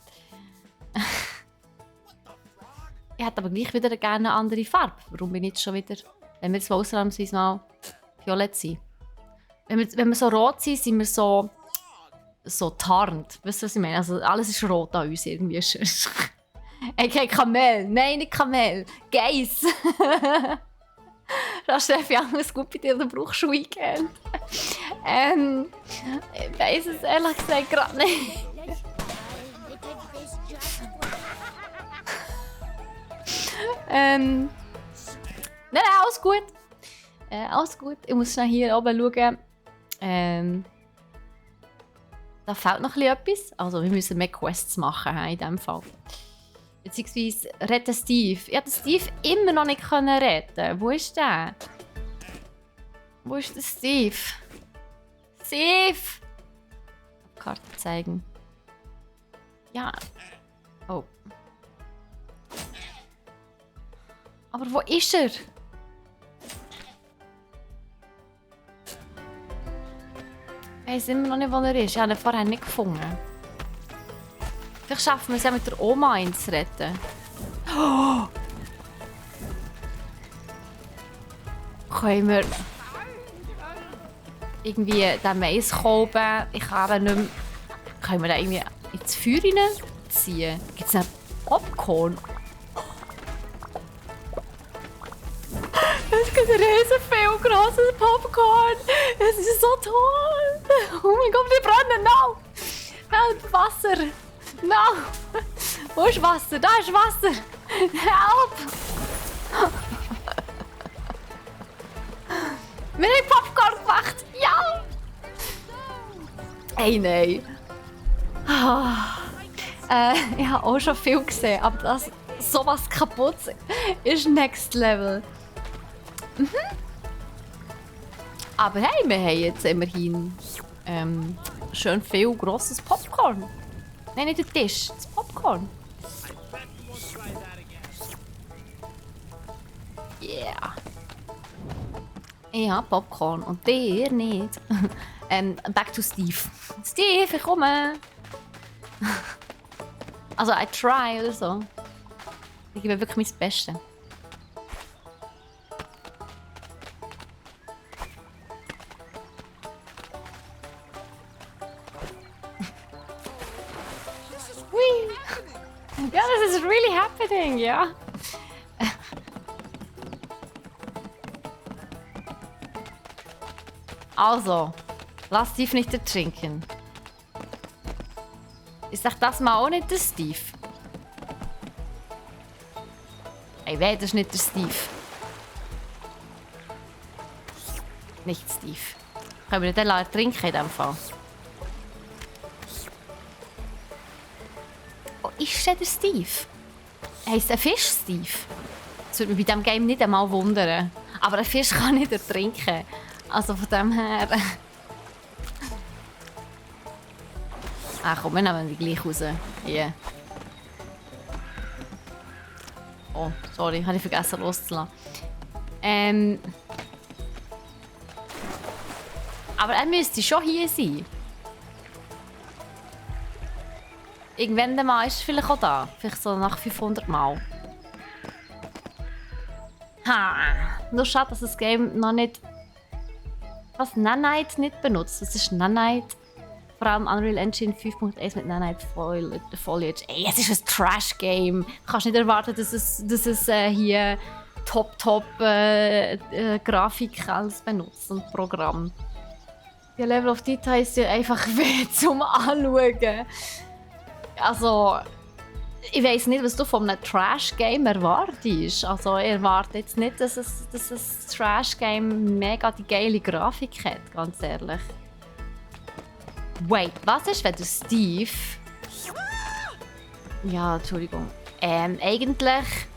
Ich hätte aber gleich wieder gerne eine andere Farbe. Warum bin ich jetzt schon wieder... Wenn wir jetzt ausnahmsweise mal violett sind. Wenn wir so rot sind, sind wir so tarnt. Weißt du, was ich meine? Also alles ist rot an uns irgendwie. Okay, Kamel. Nein, nicht Kamel. Geiss. Steffi, alles gut bei dir, oder brauchst du Weekend? Ich weiss es ehrlich gesagt gerade nicht. Nein, alles gut. Alles gut. Ich muss schnell hier oben schauen. Da fehlt noch etwas. Also wir müssen mehr Quests machen in diesem Fall. Beziehungsweise retten Steve. Ich konnte Steve immer noch nicht retten. Wo ist der? Wo ist der Steve? Steve! Karte zeigen. Ja. Oh. Aber wo ist er? Ich weiß immer noch nicht, wo er ist. Ich habe ihn vorher nicht gefunden. Vielleicht schaffen wir es ja mit der Oma ihn zu retten. Oh! Können wir irgendwie den Maiskolben... Ich kann nicht mehr... Können wir den irgendwie ins Feuer ziehen? Gibt es noch Popcorn? Es gibt ein riesen viel grosses Popcorn. Es ist so toll. Oh mein Gott, wir brennen. No! Help, Wasser. No! Wo ist Wasser? Da ist Wasser. Help! Wir haben Popcorn gemacht. Ja! Hey, nein. Ich habe auch schon viel gesehen, aber das sowas kaputt ist next level. Mhm. Aber hey, wir haben jetzt immerhin schön viel grosses Popcorn. Nein, nicht den Tisch, das Popcorn. Yeah. Ja, Popcorn. Und der nicht. Back to Steve. Steve, ich komme. Also, I try oder so. Ich gebe wirklich mein Bestes. Ja, this is really happening, ja. Also, lass Steve nicht ertrinken. Ist doch das mal auch nicht der Steve? Hey, weh, das ist nicht der Steve. Nicht Steve. Können wir den ertrinken in diesem Fall? Oh, ist der Steve? Heisst ein Fisch Steve? Das würde mich bei diesem Game nicht einmal wundern. Aber ein Fisch kann nicht ertrinken. Also von dem her... komm, wir nehmen die gleich raus. Hier. Oh, sorry, habe ich vergessen loszulassen. Aber er müsste schon hier sein. Irgendwann mal ist er vielleicht auch da. Vielleicht so nach 500 Mal. Nur schade, dass das Game noch nicht... Was Nanite nicht benutzt. Das ist Nanite. Vor allem Unreal Engine 5.1 mit Nanite Foliage. Ey, es ist ein Trash-Game. Du kannst nicht erwarten, dass es hier Top-Grafik alles benutzt und Programm. Die Level of Detail ist ja einfach weh zum Anschauen. Also, Ich weiss nicht, was du von einem Trash-Game erwartest. Also ich erwarte jetzt nicht, dass ein Trash-Game mega die geile Grafik hat, ganz ehrlich. Wait, was ist, wenn du Steve... Ja, Entschuldigung. Eigentlich...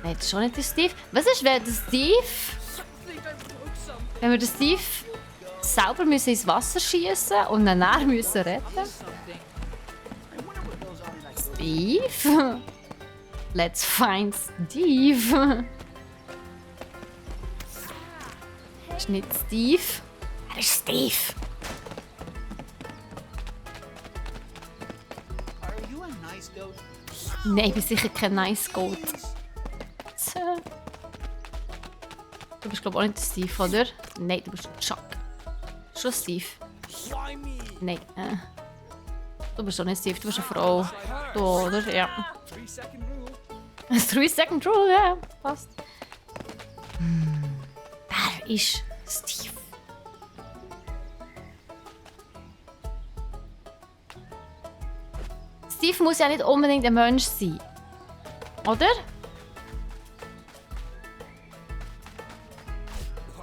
Nein, das ist schon nicht der Steve. Was ist, wenn der Steve... Wenn wir den Steve selber müssen ins Wasser schießen und dann müssen retten? Steve? Let's find Steve. Ist nicht Steve. Er ist Steve. Are you a nice goat? Nein, ich bin sicher kein Nice Goat. Du bist, glaube ich, auch nicht der Steve, oder? Nein, du bist Chuck. Schon Steve. Nein. Du bist doch nicht Steve, du bist eine Frau. Du, oder? Ja. 3-second rule. 3-second Rule, ja. Passt. Wer ist Steve? Steve muss ja nicht unbedingt ein Mensch sein. Oder?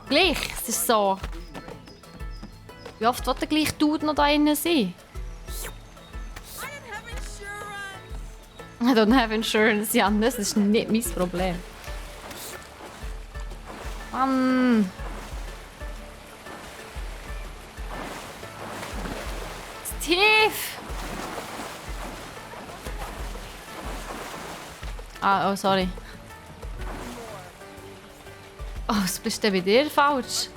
Gleich, es ist so. Wie oft wird der gleiche Dude noch da innen sein? I don't have insurance. I don't have insurance, Jan, das ist nicht mein Problem. Mann. Steve! Ah, oh, sorry. Oh, was bist denn bei dir falsch?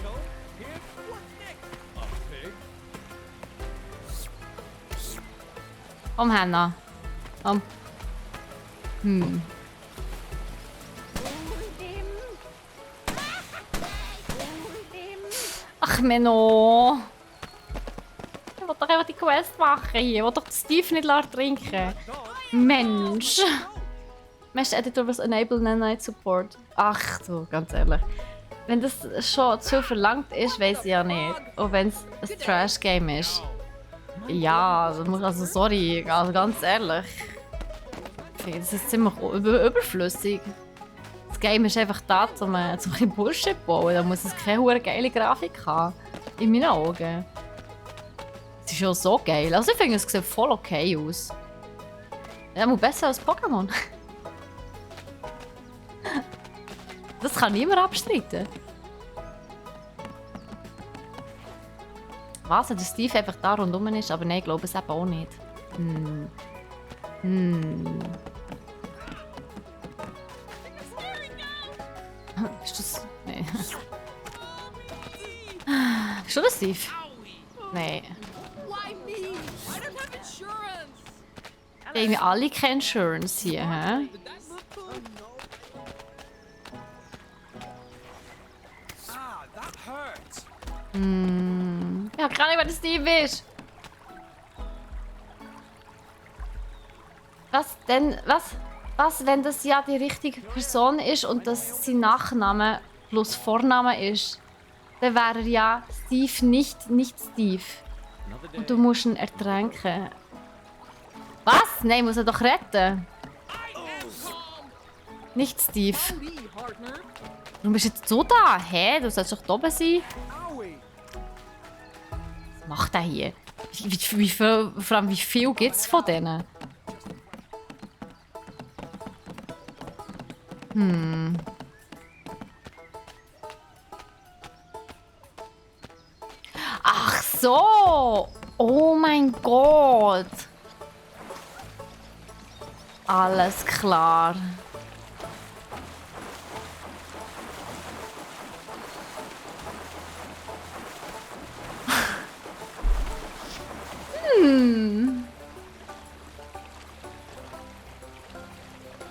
Komm, Hannah. Komm. Ach, Menno. Ich will doch einfach die Quest machen hier. Ich will doch den Steve nicht trinken. Mensch. Mesh Editor was enable Nanite Support. Ach du, ganz ehrlich. Wenn das schon zu verlangt ist, weiß ich ja nicht. Auch wenn es ein Trash-Game ist. Ja, also sorry, also ganz ehrlich. Ich finde, das ist ziemlich überflüssig. Das Game ist einfach da, um ein bisschen Bullshit zu bauen. Da muss es keine hure geile Grafik haben. In meinen Augen. Es ist schon so geil. Also ich finde, es sieht voll okay aus. Ja, muss besser als Pokémon. Das kann niemand abstreiten. Was, dass Steve einfach da rundum ist? Aber nein, ich glaube es eben auch nicht. Ist das... Nein. Bist du das Steve? Nein. Why me? I don't have insurance. Die haben alle keine Insurance hier, hä? Ah, that hurts. Ich hab gar nicht, wer der Steve ist. Was denn? Was, wenn das ja die richtige Person ist und das sein Nachname plus Vorname ist? Dann wäre er ja Steve nicht Steve. Und du musst ihn ertränken. Was? Nein, muss er doch retten. Nicht Steve. Warum bist du jetzt so da? Hä? Du sollst doch da oben sein. Owie. Was macht er hier? Vor allem, wie viel gibt es von denen? Ach so! Oh mein Gott! Alles klar.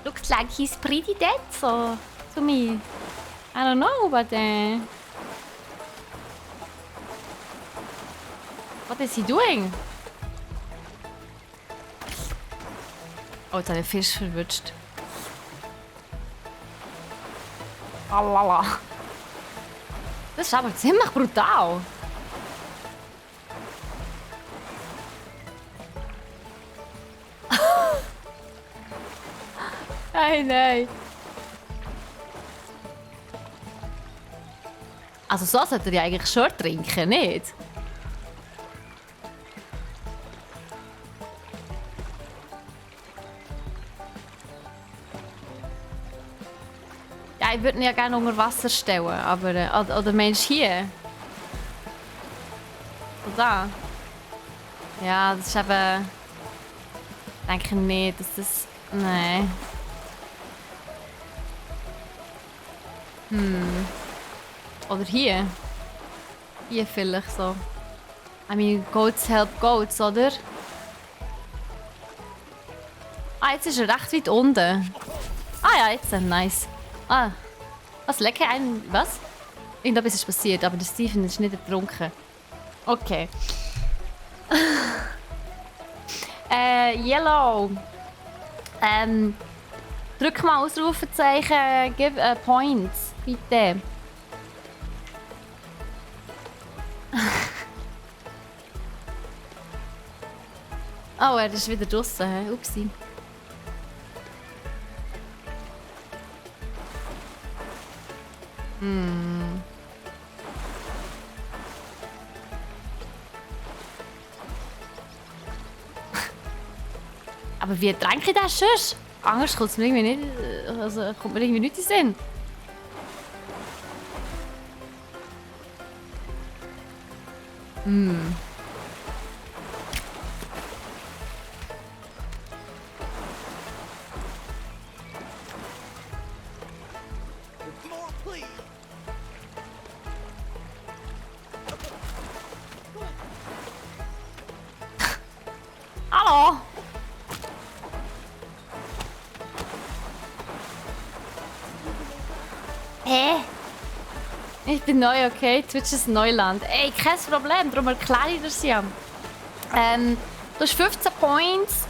Looks like he's pretty dead, so to me. I don't know, but what is he doing? Oh, jetzt hat er Fisch verwünscht. Alala. Das ist aber ziemlich brutal. Nein, nein. Also so sollte er ja eigentlich schon trinken, nicht? Ja, ich würde ihn ja gerne unter Wasser stellen, aber... oder meinst du hier? So da? Ja, das ist eben... Ich denke nicht, dass das... Nein. Oder hier. Hier vielleicht so. I mean, Goats help Goats, oder? Ah, jetzt ist er recht weit unten. Ah ja, jetzt nice. Ah. Was, lecker ein... Was? Irgendetwas ist passiert, aber der Steven ist nicht ertrunken. Okay. Yellow. Drück mal Ausrufezeichen, give points, bitte. Oh, er ist wieder draussen. Upsi. Aber wie trinke ich das sonst? Anders kommt es mir irgendwie nicht. Also kommt mir irgendwie nicht in den Sinn. More, please. Hallo! Hä? Ich bin neu, okay? Twitch ist Neuland. Ey, kein Problem, darum erkläre ich das ja. Du hast 15 Points.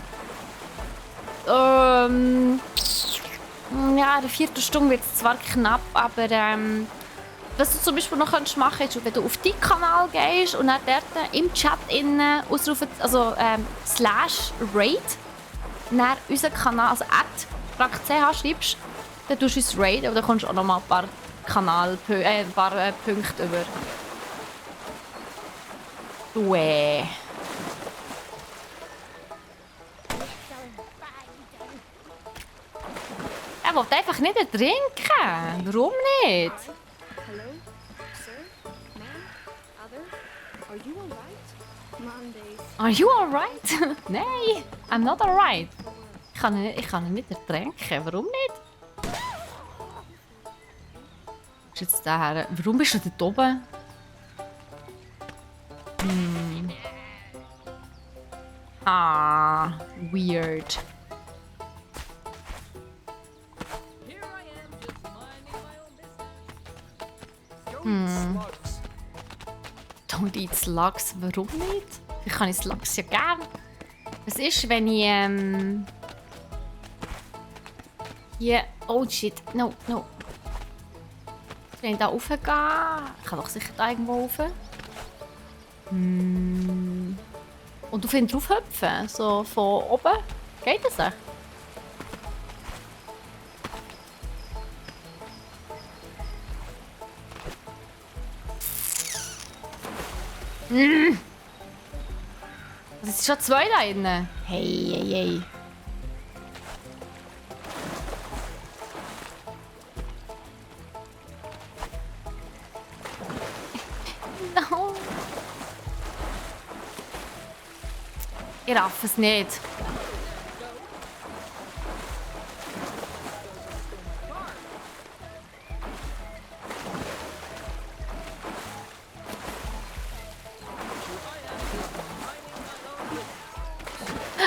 Ja, in der Viertelstunde wird es zwar knapp, aber was du zum Beispiel noch machen kannst, ist, wenn du auf deinen Kanal gehst und dann dort im Chat innen ausrufen, also /raid, dann unseren Kanal, also @ch schreibst, dann tust du uns raid, aber dann kommst du auch noch mal ein paar Punkte über. Uäh. Er will einfach nicht trinken. Warum nicht? Hello, sir, ma'am, other. Are you alright? Mondays. Are you alright? Nein, I'm not alright. Ich kann ihn nicht ertränken. Warum nicht? Was ist jetzt daher? Warum bist du dort oben? Ah, weird. Here I am, just minding my own business. Go eat slugs. Don't eat slugs. Warum nicht? Ich kann Slugs ja gern. Was ist, wenn ich hier... Oh shit, no. Wenn ich da raufgehe... Ich kann doch sicher da irgendwo rauf. Und auf ihn drauf hüpfen? So von oben? Geht das echt? Es sind schon 2 da drinnen. Hey. No. Ich raff es nicht.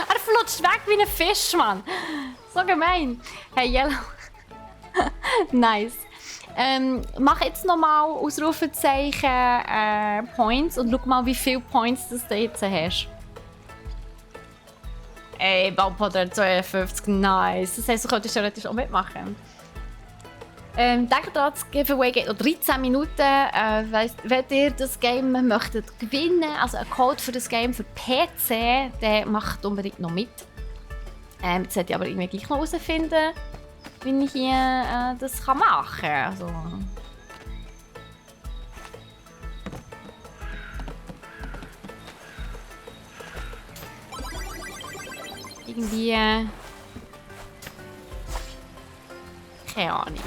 Er flutscht weg wie ein Fisch, Mann. So gemein. Hey, Yellow. Nice. Mach jetzt nochmal Ausrufezeichen Points und schau mal, wie viele Points das du jetzt hast. Ey, Ballpotter 52, nice. Das heisst, du könntest theoretisch auch mitmachen. Denkt daran, das Giveaway geht noch 13 Minuten. Wenn ihr das Game möchtet gewinnen, also einen Code für das Game für PC, dann macht unbedingt noch mit. Jetzt sollte ich aber irgendwie gleich noch herausfinden, wie ich hier das kann machen kann. Also. Irgendwie... keine Ahnung.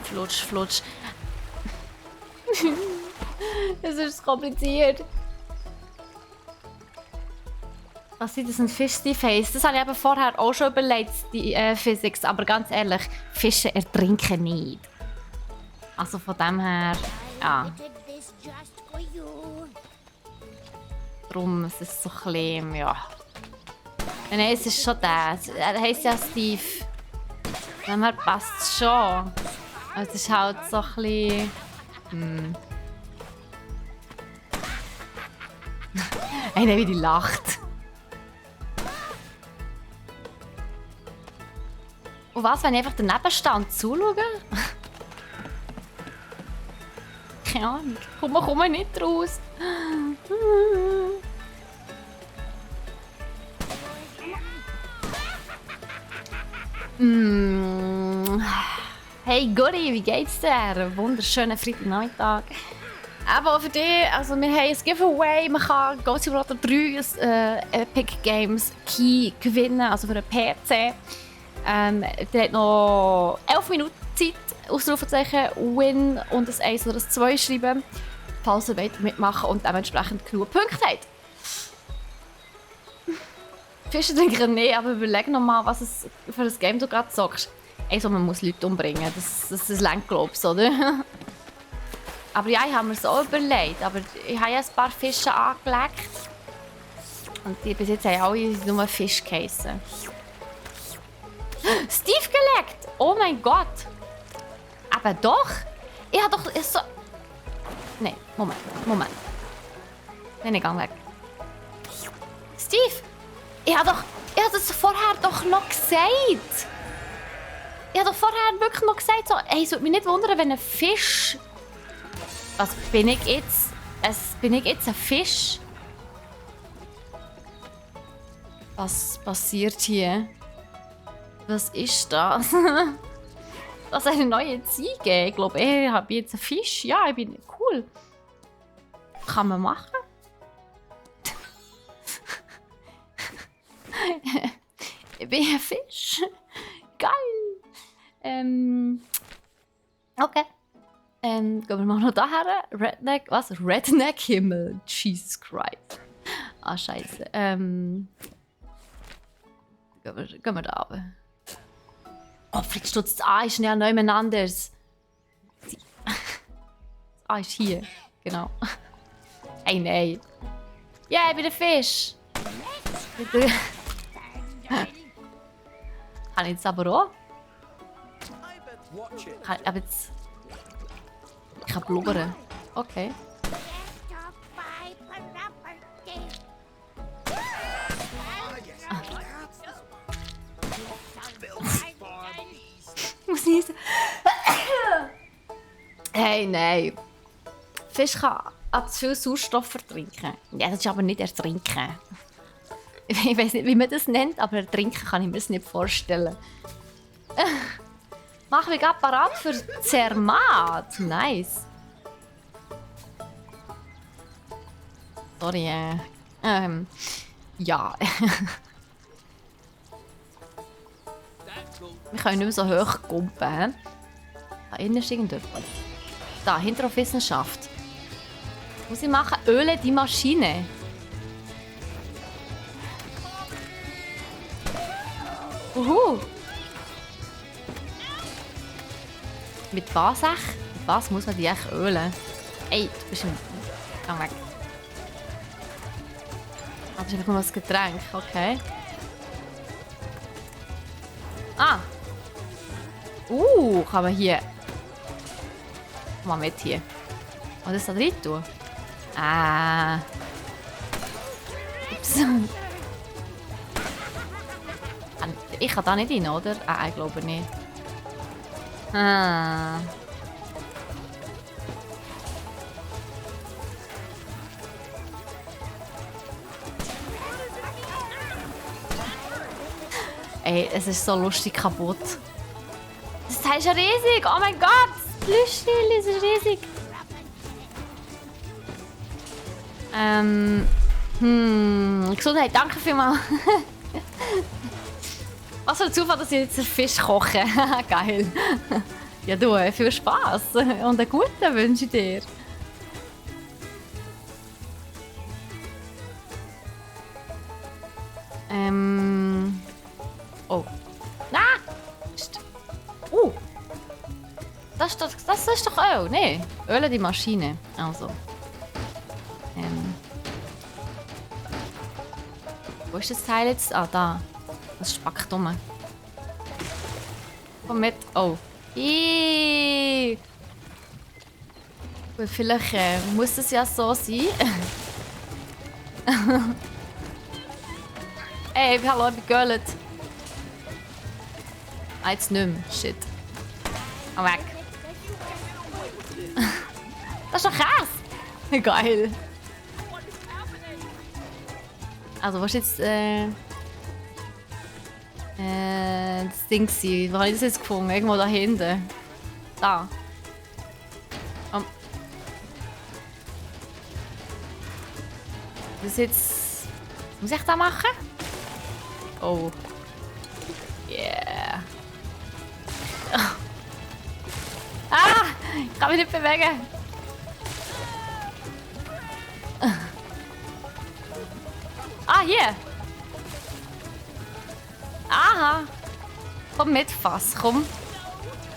Flutsch, flutsch. Es ist kompliziert. Was ist das, ein Fish-Face? Das habe ich eben vorher auch schon überlegt, die Physics. Aber ganz ehrlich, Fische ertrinken nicht. Also von dem her, ja. Darum ist es so klein, ja. Nein, es ist schon das. Er heisst ja Steve. Von dem her passt es schon. Es ist halt so ein bisschen... Hey, wie die lacht. Und was, wenn ich einfach daneben stehe und zuschaue? Keine Ahnung. Komm nicht raus. Hey Gotti, wie geht's dir? Wunderschönen Freitagnachmittag. Aber für dich, also wir haben ein Giveaway. Man kann Goat Simulator 3 Epic Games Key gewinnen, also für einen PC. Der hat noch 11 Minuten Zeit, Ausrufezeichen Win und ein 1 oder ein 2 schreiben, falls ihr wollt mitmachen und dementsprechend genug Punkte habt. Fische trinken nicht, aber überleg noch mal, was es für ein Game du gerade zockst. Also man muss Leute umbringen, das lenkt, glaubst du, oder? Aber ja, ich habe mir es auch überlegt, aber ich habe ja ein paar Fische angelegt. Und die bis jetzt haben alle nur Fisch geheissen. Steve gelegt! Oh mein Gott! Aber doch! Ich habe doch so... Nein, Moment. Nein, ich gehe weg. Steve! Ich habe das vorher doch noch gesagt! Ich habe doch vorher wirklich noch gesagt, so, hey, es würde mich nicht wundern, wenn ein Fisch... Was bin ich jetzt? Bin ich jetzt ein Fisch? Was passiert hier? Was ist das? Das ist eine neue Ziege. Ich glaube, ich habe jetzt einen Fisch. Ja, ich bin cool. Kann man machen? Ich bin ein Fisch. Geil. Okay. Gehen wir mal noch daher. Redneck. Was? Redneck Himmel. Jesus Christ. Ah, scheiße. Gehen wir da runter. Oh, vielleicht das A ist ja niemand anders. Das A ist hier. Genau. Hey, nein. Ja, ich bin der Fisch. Kann ich jetzt aber auch? Kann ich aber jetzt... Ich kann blubbern. Okay. Ich muss nicht... Hey, nein. Fisch kann zu viel Sauerstoff vertrinken. Ja, das ist aber nicht ertrinken. Ich weiß nicht, wie man das nennt, aber ertrinken kann ich mir das nicht vorstellen. Machen wir gerade parat für Zermatt. Nice. Sorry, ja. Wir können nicht mehr so hoch kumpen. Da innen ist irgendetwas. Da, hinter auf Wissenschaft. Was muss ich machen? Öle die Maschine. Uhu. Mit was echt? Mit was muss man die echt ölen? Ey, du bist ein... Geh weg. Ah, das ist einfach nur ein Getränk, okay. Ah! Kann man hier... Komm mal mit hier. Was ist da drin tun? Ah. Ups. Ich kann da nicht rein, oder? Ah, ich glaube nicht. Ah. Ey, es ist so lustig kaputt. Das Teil ist ja riesig! Oh mein Gott! Das Plüschtier ist riesig! Gesundheit, danke vielmals. Was für ein Zufall, dass ich jetzt einen Fisch koche. Geil. Ja du, viel Spaß und einen guten wünsche ich dir. Oh. Na! Das ist doch Öl. Nee, Öl die Maschine. Also. Wo ist das Teil jetzt? Ah, da. Das spackt rum. Komm mit. Oh. Gut, vielleicht muss es ja so sein. Ey, hallo, ich bin gegölt. Ah, jetzt nicht mehr. Shit. Oh, weg. Das ist doch Käse! Geil. Also, was ist jetzt das Ding gewesen? Wo habe ich das jetzt gefunden? Irgendwo da hinten. Da. Das jetzt... Muss ich das machen? Oh. Yeah. Ah! Ich kann mich nicht bewegen. Ah, hier. Aha. Komm mit, Fass. Komm.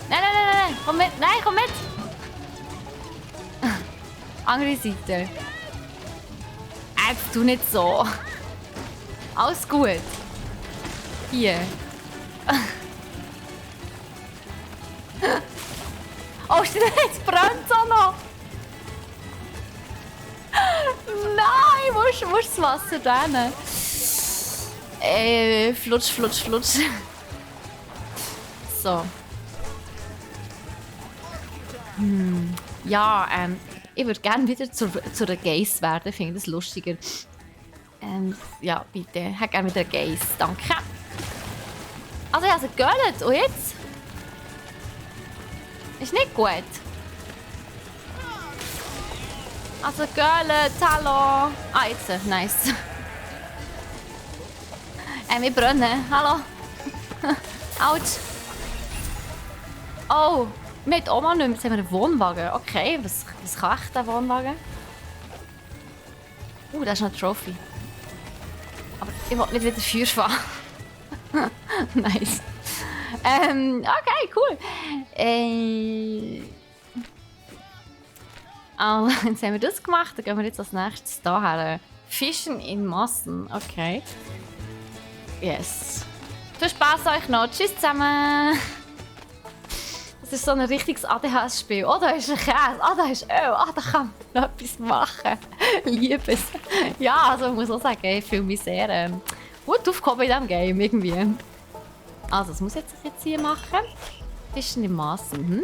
Nein. Komm mit. Nein, komm mit. Andere Seite. Jetzt tu nicht so. Alles gut. Hier. Oh, jetzt brennt es auch noch. Nein, wo ist das Wasser drin? Flutsch. So. Ja, ich würde gerne wieder zu einer Geiss werden. Ich finde das lustiger. Ja, bitte. Ich hätte gerne wieder eine Geiss. Danke. Also, ich habe sie gegönnt. Und jetzt? Ist nicht gut. Also, gegönnt. Hallo. Ah, jetzt. Nice. Wir brennen. Hallo. Autsch. Oh, mit Oma nicht mehr. Jetzt haben wir einen Wohnwagen. Okay, was kann echt der Wohnwagen? Da ist noch eine Trophy. Aber ich will nicht wieder Feuer fahren. Nice. Okay, cool. Jetzt haben wir das gemacht. Dann gehen wir jetzt als nächstes daher. Fischen in Massen. Okay. Yes. Viel Spaß euch noch. Tschüss zusammen. Das ist so ein richtiges ADHS-Spiel. Oh, da ist ein Käse. Ah, da ist Öl. Ah, da kann man noch etwas machen. Liebe es. Ja, also ich muss auch sagen, ich fühle mich sehr gut aufgehoben in diesem Game. Irgendwie. Also, das muss ich jetzt hier machen. Fischen im Maßen.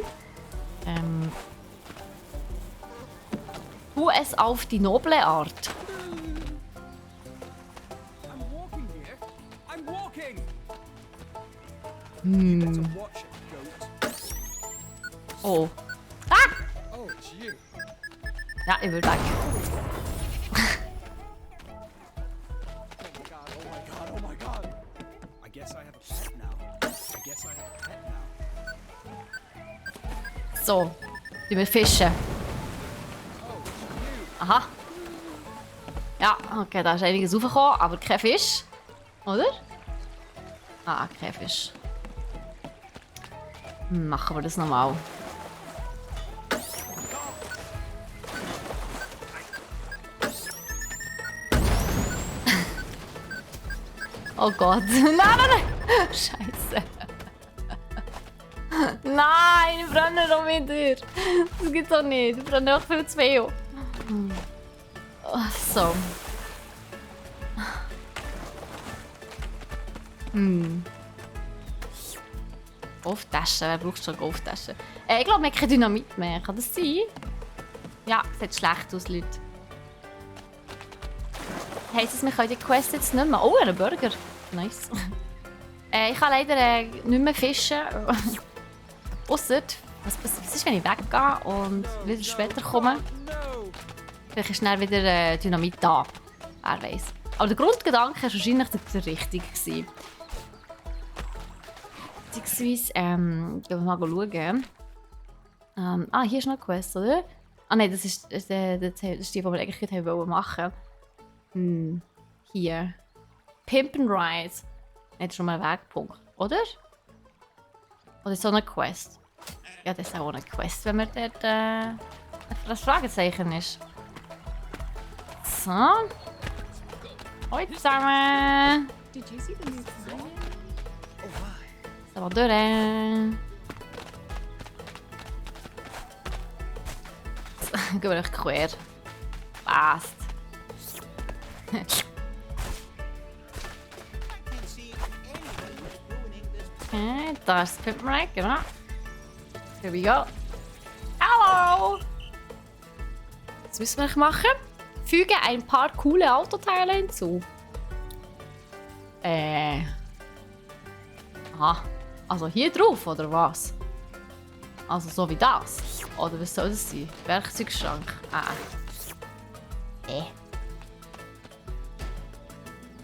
Tu es auf die noble Art. Oh. Ah! Oh, it's you. Ja, ich will weg. Oh my god. I guess I have a pet now. So, wir fischen. Aha. Ja, okay, da ist einiges raufgekommen, aber kein Fisch. Oder? Ah, kein Fisch. Machen wir das nochmal. Oh Gott. Nein! Scheiße. Nein, ich brenne noch wieder. Das gibt's doch nicht. Ich brenne auch viel zu viel. So. Golftaschen. Wer braucht schon Golftaschen? Ich glaube, wir haben kein Dynamit mehr. Kann das sein? Ja, sieht schlecht aus, Leute. Heisst es, wir können die Quest jetzt nicht mehr... Oh, ein Burger. Nice. Ich kann leider nicht mehr fischen. Ausser, was ist, wenn ich weggehe und wieder später komme? Vielleicht ist dann wieder Dynamit da. Wer weiß. Aber der Grundgedanke war wahrscheinlich der richtige. Beziehungsweise, gehen wir mal schauen. Hier ist noch eine Quest, oder? Ah nein, das ist die, die wir eigentlich machen wollten. Hier. Pimp and Ride. Das ist schon mal ein Wegpunkt, oder? Oder ist das auch eine Quest? Ja, das ist auch eine Quest, wenn man dort das Fragezeichen ist. So. Hallo zusammen. Did you see the new sign? So, mal durch. So, gehen wir echt quer. Passt. I can't see anybody who's ruining this. Okay, da ist das Pimpenrack, genau. Here we go. Hallo! Was müssen wir machen? Füge ein paar coole Autoteile hinzu. Aha. Also hier drauf, oder was? Also so wie das? Oder was soll das sein? Werkzeugschrank.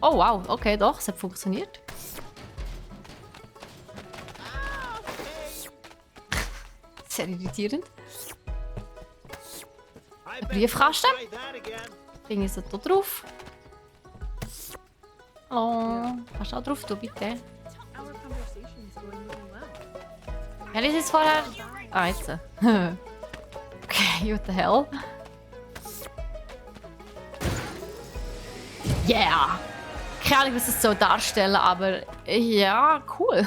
Oh wow, okay, doch, es hat funktioniert. Sehr irritierend. I bet Briefkasten. you'll try that again. Ding ist da drauf. Hallo. Kannst du auch drauf tun, bitte? Our conversation's going really well. Ja, das ist vorher... Ah, jetzt. Okay, what the hell? Yeah! Keine Ahnung, was es so darstellen, aber ja, cool.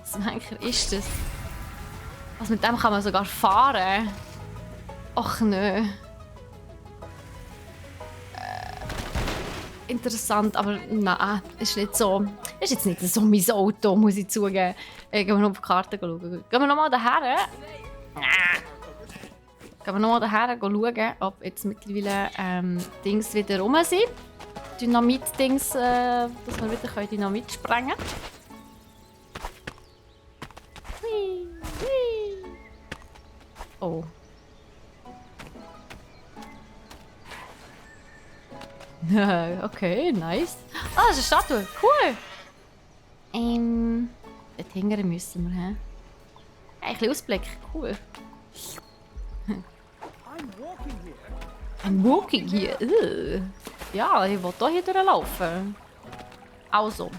Was Menker ist das? Also mit dem kann man sogar fahren. Ach nö. Interessant, aber nein, ist nicht so. Ist jetzt nicht so mein Auto, muss ich zugeben. Gehen wir noch auf die Karte schauen. Gehen wir nochmal daher. Gehen wir nochmal daher schauen, ob jetzt mittlerweile Dings wieder rum sind. Dynamit-Dings, dass wir wieder Dynamit sprengen können. Hui, hui. Oh. Okay, nice. Ah, das ist eine Statue. Cool. Dort hingern müssen wir, hä? Ein bisschen Ausblick. Cool. I'm walking here. Ein Walking hier. Ja, ich will hier durchlaufen. Also.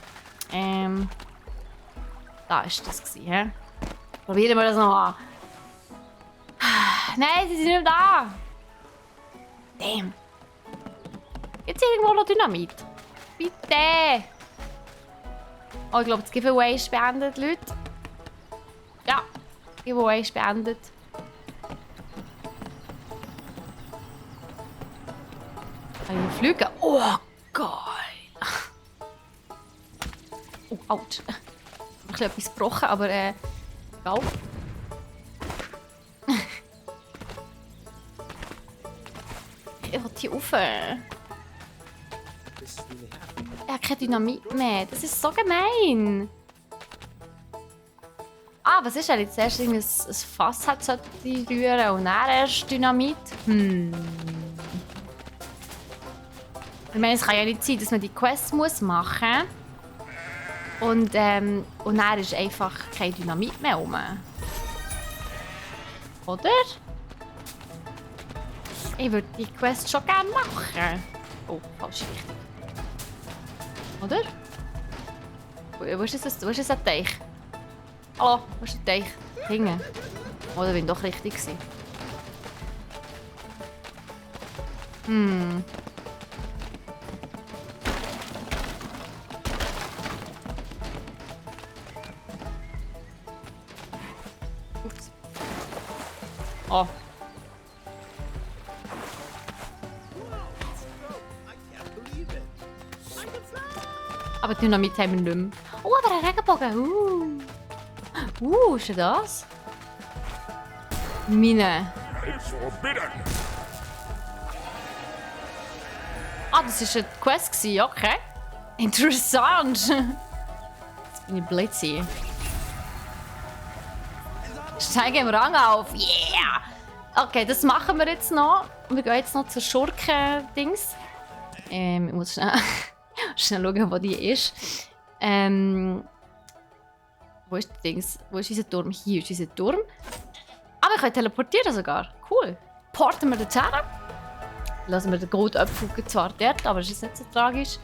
Da ist das gewesen, hä? Probieren wir das noch an. Nein, sie sind nicht da. Damn. Jetzt irgendwo noch Dynamit. Bitte. Oh, ich glaube, das Giveaway ist beendet, Leute. Ja, Giveaway ist beendet. Kann ich fliegen? Oh, geil. Oh, ouch. Ich habe etwas gebrochen, aber egal. Ich will hier rauf. This is really happening. Er hat kein Dynamit mehr. Das ist so gemein. Ah, was ist, wenn ich zuerst ein Fass hat, sollte ich rühren und dann erst Dynamit? Ich meine, es kann ja nicht sein, dass man die Quest machen muss. Und dann ist einfach kein Dynamit mehr rum. Oder? Ich würde die Quest schon gerne machen. Oh, falsche Richtung. Oder? Wo ist das? Wo ist der Teich? Hallo, wo ist der Teich? Hinten. Oder bin ich doch richtig gewesen? Ups. Oh. I can't believe it. Aber Dynamit haben wir nicht mehr. Oh, aber ein Regenbogen. Ist ja das? Mine. It's forbidden. Ah, das war eine Quest, okay. Interessant. Jetzt bin ich blitzy. Steige im Rang auf. Yeah! Okay, das machen wir jetzt noch. Wir gehen jetzt noch zur Schurken-Dings. Ich muss schnell, schnell schauen, wo die ist. Wo ist das Dings? Wo ist unser Turm? Hier ist unser Turm. Ah, wir können teleportieren sogar. Cool. Porten wir dorthin. Lassen wir den Goldapfel zwar dort, aber es ist nicht so tragisch.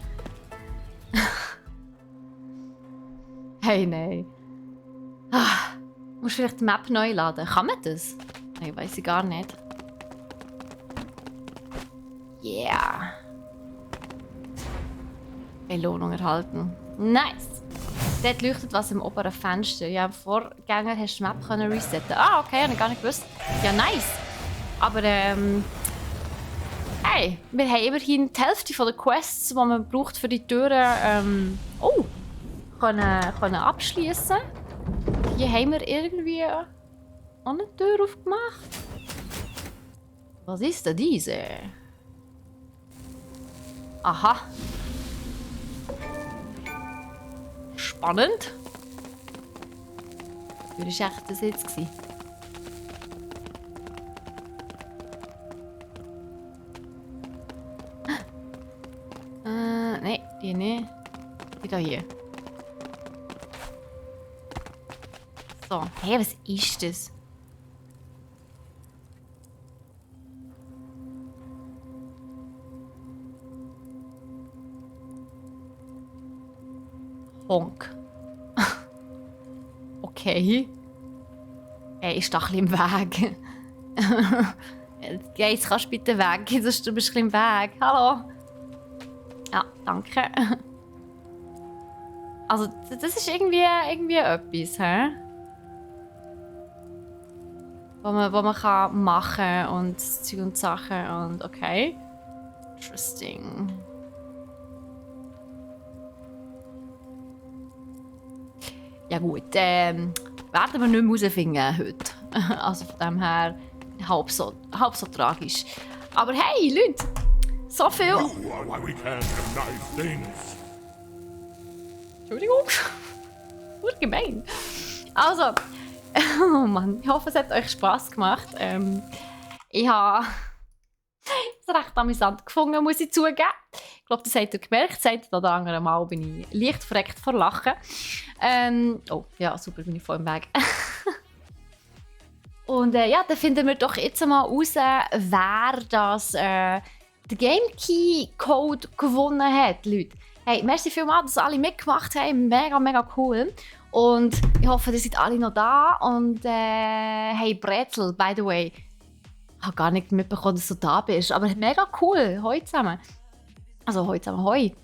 Hey, nein. Ah, muss vielleicht die Map neu laden. Kann man das? Nein, weiß ich gar nicht. Yeah. Belohnung erhalten. Nice. Dort leuchtet was im oberen Fenster. Ja, im Vorgänger hast du die Map resetten. Ah, okay, habe ich gar nicht gewusst. Ja, nice. Aber hey, wir haben immerhin die Hälfte der Quests, die man braucht für die Türen, können abschließen. Hier haben wir irgendwie auch eine Tür aufgemacht. Was ist denn diese? Aha. Spannend. Wie war echt das jetzt? Nein, die nicht. Die da hier. So, hey, was ist das? Honk. Okay. Er ist doch ein bisschen im Weg. Jetzt kannst du bitte weg, sonst du bist ein bisschen im Weg. Hallo. Ja, danke. Also, das ist irgendwie etwas, hä? Was man kann machen und Zeug und Sachen und okay. Interesting. Ja gut, werden wir nicht mehr herausfinden heute. Also von dem her halb so tragisch. Aber hey, Leute! So viel... You are why we can't have nice things. Entschuldigung. Nur gemein. Also, oh Mann, ich hoffe, es hat euch Spass gemacht. Ich habe es recht amüsant gefunden, muss ich zugeben. Ich glaube, das habt ihr gemerkt. Seit oder anderen Mal bin ich leicht verreckt vor Lachen. Oh, ja, super, bin ich voll im Weg. Und ja, dann finden wir doch jetzt mal raus, wer das den Game Key Code gewonnen hat, Leute. Hey, merci vielmals, dass alle mitgemacht haben. Mega, mega cool. Und ich hoffe, ihr seid alle noch da. Und hey, Brezel, by the way. Ich habe gar nicht mitbekommen, dass du da bist. Aber mega cool. Hoi zusammen. Also, hoi zusammen. Hoi.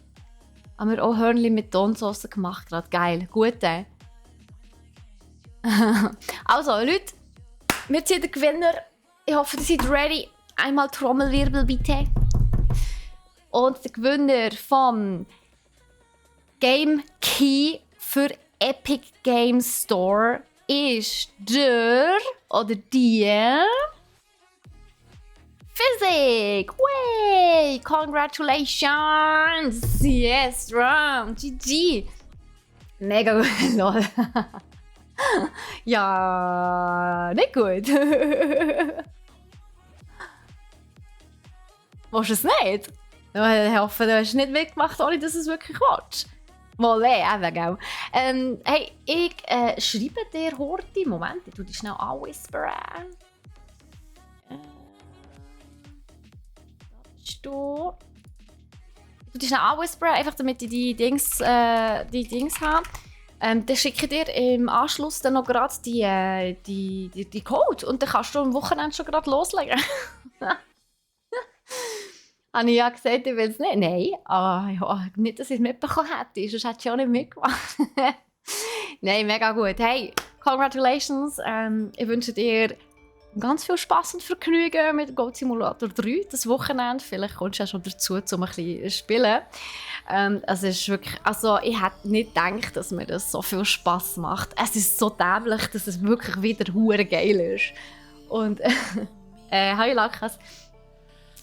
Haben wir auch Hörnchen mit Tonsauce gemacht gerade. Geil. Gut, Also, Leute. Wir sind der Gewinner. Ich hoffe, ihr seid ready. Einmal Trommelwirbel, bitte. Und der Gewinner vom Game Key für Epic Games Store ist der oder die Physik. Way! Congratulations! Yes, Ram! GG! Mega gut, lol. Ja, nicht gut. Willst du es nicht? Ich hoffe, du hast nicht mitgemacht, ohne dass du es wirklich willst. Mal eben, gell? Hey, ich schreibe dir Horti. Moment, ich tue dich schnell anwhisperen. Du. Ich tue dich schnell anwhisperen, einfach damit ich die Dings habe. Dann schicke ich dir im Anschluss dann noch gerade die Code. Und dann kannst du am Wochenende schon gerade loslegen. Habe ich ja gesagt, ich will es nicht? Nein, ja, nicht, dass ich es mitbekommen hätte, sonst hätte ich auch nicht mitgemacht. Nein, mega gut. Hey, congratulations. Ich wünsche dir ganz viel Spass und Vergnügen mit Goat Simulator 3 das Wochenende. Vielleicht kommst du ja schon dazu, um ein bisschen zu spielen. Es ist wirklich, also ich hätte nicht gedacht, dass mir das so viel Spass macht. Es ist so dämlich, dass es wirklich wieder hure geil ist. Und hi Lakas.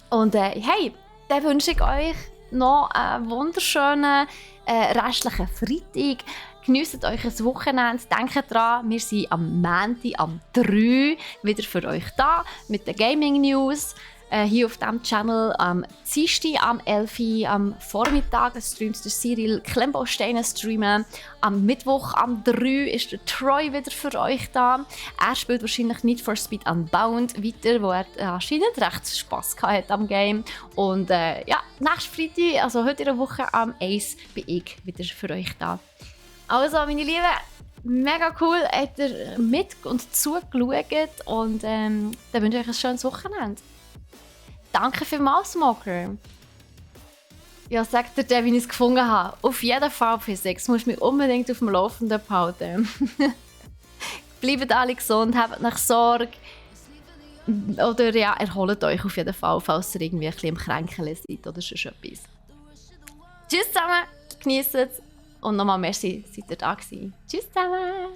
Und hey, dann wünsche ich euch noch einen wunderschönen restlichen Freitag. Geniesst euch ein Wochenende. Denkt dran, wir sind am Montag, am 3 wieder für euch da mit den Gaming News. Hier auf diesem Channel am Dienstag, am 11 Uhr am Vormittag streamt der Cyril Klemmbausteine streamen. Am Mittwoch, am 3 ist der Troy wieder für euch da. Er spielt wahrscheinlich Need for Speed Unbound weiter, wo er anscheinend recht Spass hat am Game. Und ja, nächsten Freitag, also heute in der Woche am 1, bin ich wieder für euch da. Also, meine Lieben, mega cool, habt ihr mit und zugeschaut und dann wünsche ich euch ein schönes Wochenende. Danke vielmals, Smoker. Ja, sagt dir der, wie ich es gefunden habe. Auf jeden Fall, P6, musst du mich unbedingt auf dem Laufenden behalten. Bleibt alle gesund, habt euch Sorge. Oder ja, erholt euch auf jeden Fall, falls ihr irgendwie ein bisschen im Kränkeln seid oder sonst etwas. Tschüss zusammen, genießt es. Und nochmal merci, seid ihr da gewesen. Tschüss zusammen.